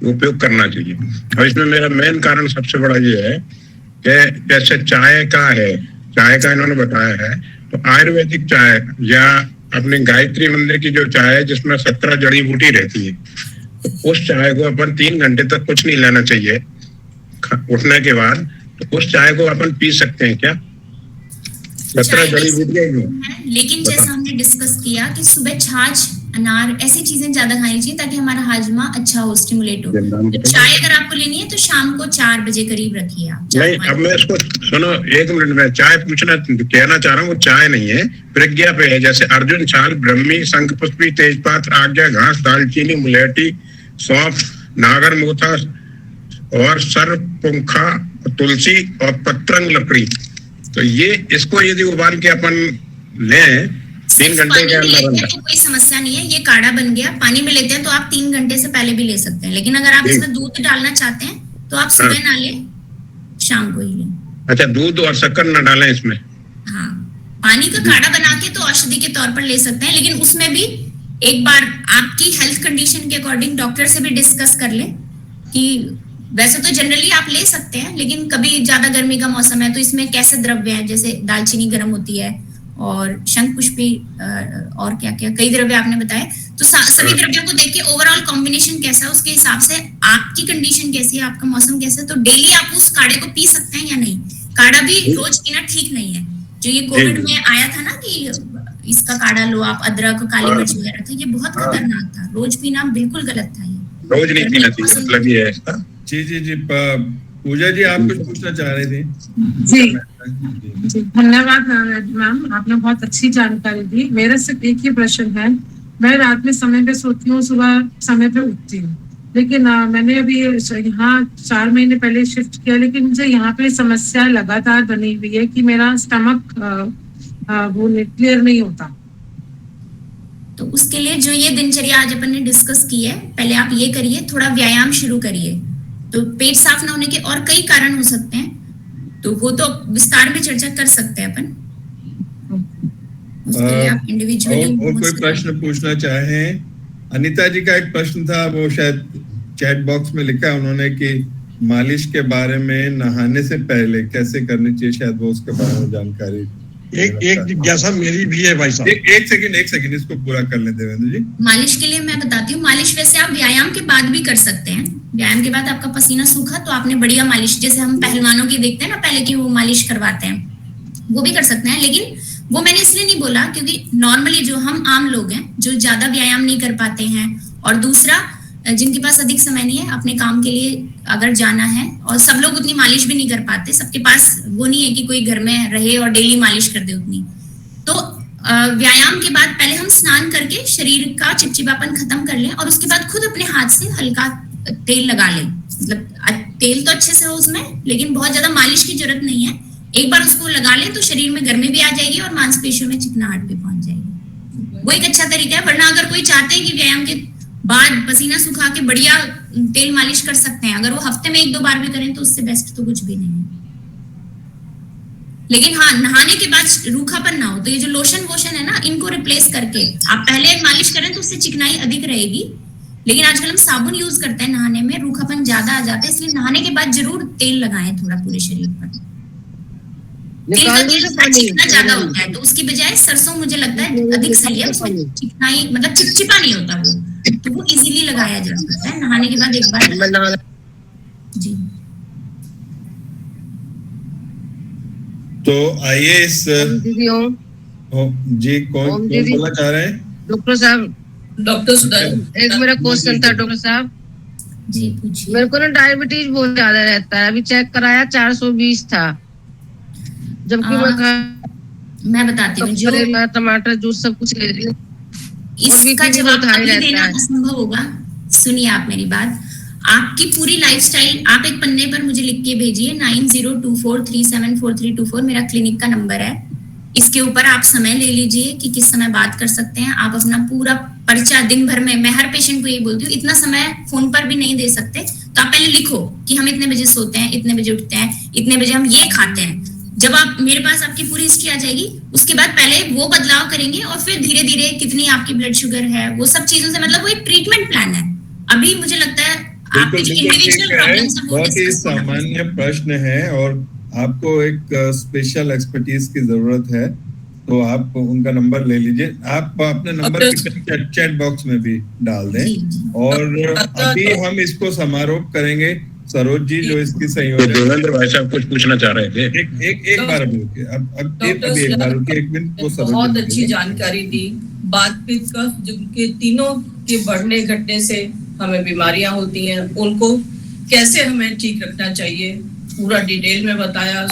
उपयोग करना चाहिए। और इसमें मेरा मेन कारण सबसे बड़ा ये है कि जैसे चाय का इन्होंने बताया है, तो आयुर्वेदिक चाय या अपने गायत्री मंदिर की जो चाय है जिसमें 17 जड़ी बूटी रहती है, तो उस चाय को अपन 3 घंटे तक कुछ नहीं लेना चाहिए उठने के बाद, तो उस चाय को अपन पी सकते हैं क्या? 17 जड़ी बूटियां। लेकिन जैसा हमने डिस्कस किया कि सुबह छाछ अनार, ऐसी चीजें ज्यादा खानी चाहिए ताकि हमारा हाजमा अच्छा हो, स्टिमुलेट हो। तो चाय अगर आपको लेनी है तो शाम को 4 बजे करीब रखिए आप। नहीं, अब मैं इसको सुनो, 1 मिनट में चाय कहना चाह रहा हूँ, वो चाय नहीं है, प्रज्ञा पे है। जैसे अर्जुन छाल, ब्रह्मी, शंखपुष्पी, तेजपात, आज्ञा, घास, दालचीनी, मुलेठी, सौंफ, नागर मोथा और सरपुंखा, तुलसी और पत्रंग लकड़ी। तो ये इसको यदि उबाल के अपन लें 3 घंटे के अंदर तो कोई समस्या नहीं है, ये काढ़ा बन गया। पानी में लेते हैं तो आप 3 घंटे से पहले भी ले सकते हैं, लेकिन अगर आप इसमें दूध डालना चाहते हैं तो आप सुबह ना लें, शाम को ही लें। अच्छा, दूध और शक्कर ना डालें इसमें? हाँ, पानी का काढ़ा बना के तो औषधि के तौर पर ले सकते हैं, लेकिन उसमें भी एक बार आपकी हेल्थ कंडीशन के अकॉर्डिंग डॉक्टर से भी डिस्कस कर लें कि वैसे तो जनरली आप ले सकते हैं, लेकिन कभी ज्यादा गर्मी का मौसम है तो इसमें कैसे द्रव्य है, जैसे दालचीनी गर्म होती है और शंखपुष्पी और क्या क्या कई द्रव्य आपने बताए, तो सभी द्रव्यों को देख के ओवरऑल कॉम्बिनेशन कैसा है उसके हिसाब से आपकी कंडीशन कैसी है, आपका मौसम कैसा है, तो डेली आप उस काढ़े को पी सकते हैं या नहीं। काढ़ा भी रोज पीना ठीक नहीं है। जो ये कोविड में आया था ना कि इसका काढ़ा लो आप, अदरक, काली मिर्च वगैरह था, ये बहुत खतरनाक था। रोज पीना बिल्कुल गलत था। ये रोज नहीं पीना चाहिए, मतलब ये है इसका। जी पूजा जी, आप कुछ पूछना चाह रहे थे? जी धन्यवाद मैम, आपने बहुत अच्छी जानकारी दी। मेरा सिर्फ एक ही प्रश्न है, मैं रात में समय पे सोती हूँ, सुबह समय पे उठती हूँ, लेकिन मैंने अभी यहाँ 4 महीने पहले शिफ्ट किया, लेकिन मुझे यहाँ पे समस्या लगातार बनी हुई है कि मेरा स्टमक वो क्लियर नहीं होता। तो उसके लिए जो ये दिनचर्या आज अपन ने डिस्कस की है, पहले आप ये करिए, थोड़ा व्यायाम शुरू करिए। तो पेट साफ ना होने के और कई कारण हो सकते हैं, तो वो तो विस्तार में चर्चा कर सकते हैं अपन। उसके लिए आप इंडिविजुअली और कोई प्रश्न पूछना चाहें? अनीता जी का एक प्रश्न था, वो शायद चैट बॉक्स में लिखा है उन्होंने कि मालिश के बारे में नहाने से पहले कैसे करनी चाहिए, शायद वो उसके बारे में जानकारी। एक जिज्ञासा मेरी भी है भाई साहब। एक सेकंड इसको पूरा कर लें देवेंद्र जी। मालिश के लिए मैं बताती हूँ, मालिश वैसे आप व्यायाम के बाद भी कर सकते हैं। व्यायाम के बाद आपका पसीना सूखा तो आपने बढ़िया मालिश, जैसे हम पहलवानों की देखते हैं ना पहले की वो मालिश करवाते हैं, वो भी कर सकते हैं। लेकिन वो मैंने इसलिए नहीं बोला क्योंकि नॉर्मली जो हम आम लोग हैं जो ज्यादा व्यायाम नहीं कर पाते हैं, और दूसरा जिनके पास अधिक समय नहीं है अपने काम के लिए अगर जाना है, और सब लोग उतनी मालिश भी नहीं कर पाते, सबके पास वो नहीं है कि कोई घर में रहे और डेली मालिश कर दे उतनी। तो व्यायाम के बाद पहले हम स्नान करके शरीर का चिपचिपापन खत्म कर लें और उसके बाद खुद अपने हाथ से हल्का तेल लगा लें। मतलब तेल तो अच्छे से हो उसमें, लेकिन बहुत ज्यादा मालिश की जरूरत नहीं है। एक बार उसको लगा लें तो शरीर में गर्मी भी आ जाएगी और मांसपेशियों में चिकनाहट भी पहुंच जाएगी। वो एक अच्छा तरीका है। वरना अगर कोई चाहते हैं कि व्यायाम के बाद पसीना सुखा के बढ़िया तेल मालिश कर सकते हैं, अगर वो हफ्ते में 1-2 बार भी करें तो उससे बेस्ट तो कुछ भी नहीं है। लेकिन हाँ, नहाने के बाद रूखापन ना हो, तो ये जो लोशन वोशन है ना, इनको रिप्लेस करके आप पहले मालिश करें तो उससे चिकनाई अधिक रहेगी। लेकिन आजकल हम साबुन यूज करते हैं नहाने में, रूखापन ज्यादा आ जाता है, इसलिए नहाने के बाद जरूर तेल लगाएं थोड़ा पूरे शरीर पर। तेल का चिकना ज्यादा होता है तो उसकी बजाय सरसों मुझे लगता है अधिक सही है, उसमें चिकनाई मतलब चिपचिपा नहीं होता वो, तो वो इजीली लगाया जा सकता है नहाने के बाद एक बार। जी तो आइए इस जी कौन बोलना चाह रहे हैं? डॉक्टर साहब। डॉक्टर सुधा, एक मेरा क्वेश्चन था डॉक्टर साहब। जी पूछिए। मेरे को ना डायबिटीज बहुत ज्यादा रहता है, अभी चेक कराया 420 था, जबकि मैं बताती हूँ जो टमाटर जूस सब कुछ ले रही हूँ, इसका जवाब अभी देना असंभव होगा। सुनिए आप मेरी बात, आपकी पूरी लाइफस्टाइल आप एक पन्ने पर मुझे लिख के भेजिए। 9024374324 मेरा क्लिनिक का नंबर है। इसके ऊपर आप समय ले लीजिए कि किस समय बात कर सकते हैं। आप अपना पूरा पर्चा दिन भर में, मैं हर पेशेंट को यही बोलती हूँ, इतना समय फोन पर भी नहीं दे सकते, तो आप पहले लिखो कि हम इतने बजे सोते हैं, इतने बजे उठते हैं, इतने बजे हम ये खाते हैं। जब आप मेरे पास आपकी पूरी हिस्ट्री आ जाएगी, उसके बाद पहले वो बदलाव करेंगे और फिर धीरे धीरे कितनी आपकी ब्लड शुगर है, वो सब चीजों से, मतलब वो एक ट्रीटमेंट प्लान है। अभी मुझे लगता है आपके जो इंडिविजुअल प्रॉब्लम्स हैं, बहुत ही सामान्य प्रश्न है और आपको एक स्पेशल एक्सपर्टीज की जरूरत है, तो आप उनका नंबर ले लीजिए। आप अपने नंबर चैट बॉक्स में भी डाल दें। और अभी हम इसको समारोह करेंगे। सरोज जी जो इसकी संयोजक, देवेंद्र भाई साहब कुछ पूछना चाह रहे थे। एक बार अभी रुकिए, अब एक बार रुकिए, 1 मिनट को। बहुत अच्छी जानकारी दी बात पित्त कफ जिनके तीनों के बढ़ने घटने से हमें बीमारियां होती हैं, उनको कैसे हमें ठीक रखना चाहिए पूरा डिटेल में बताया।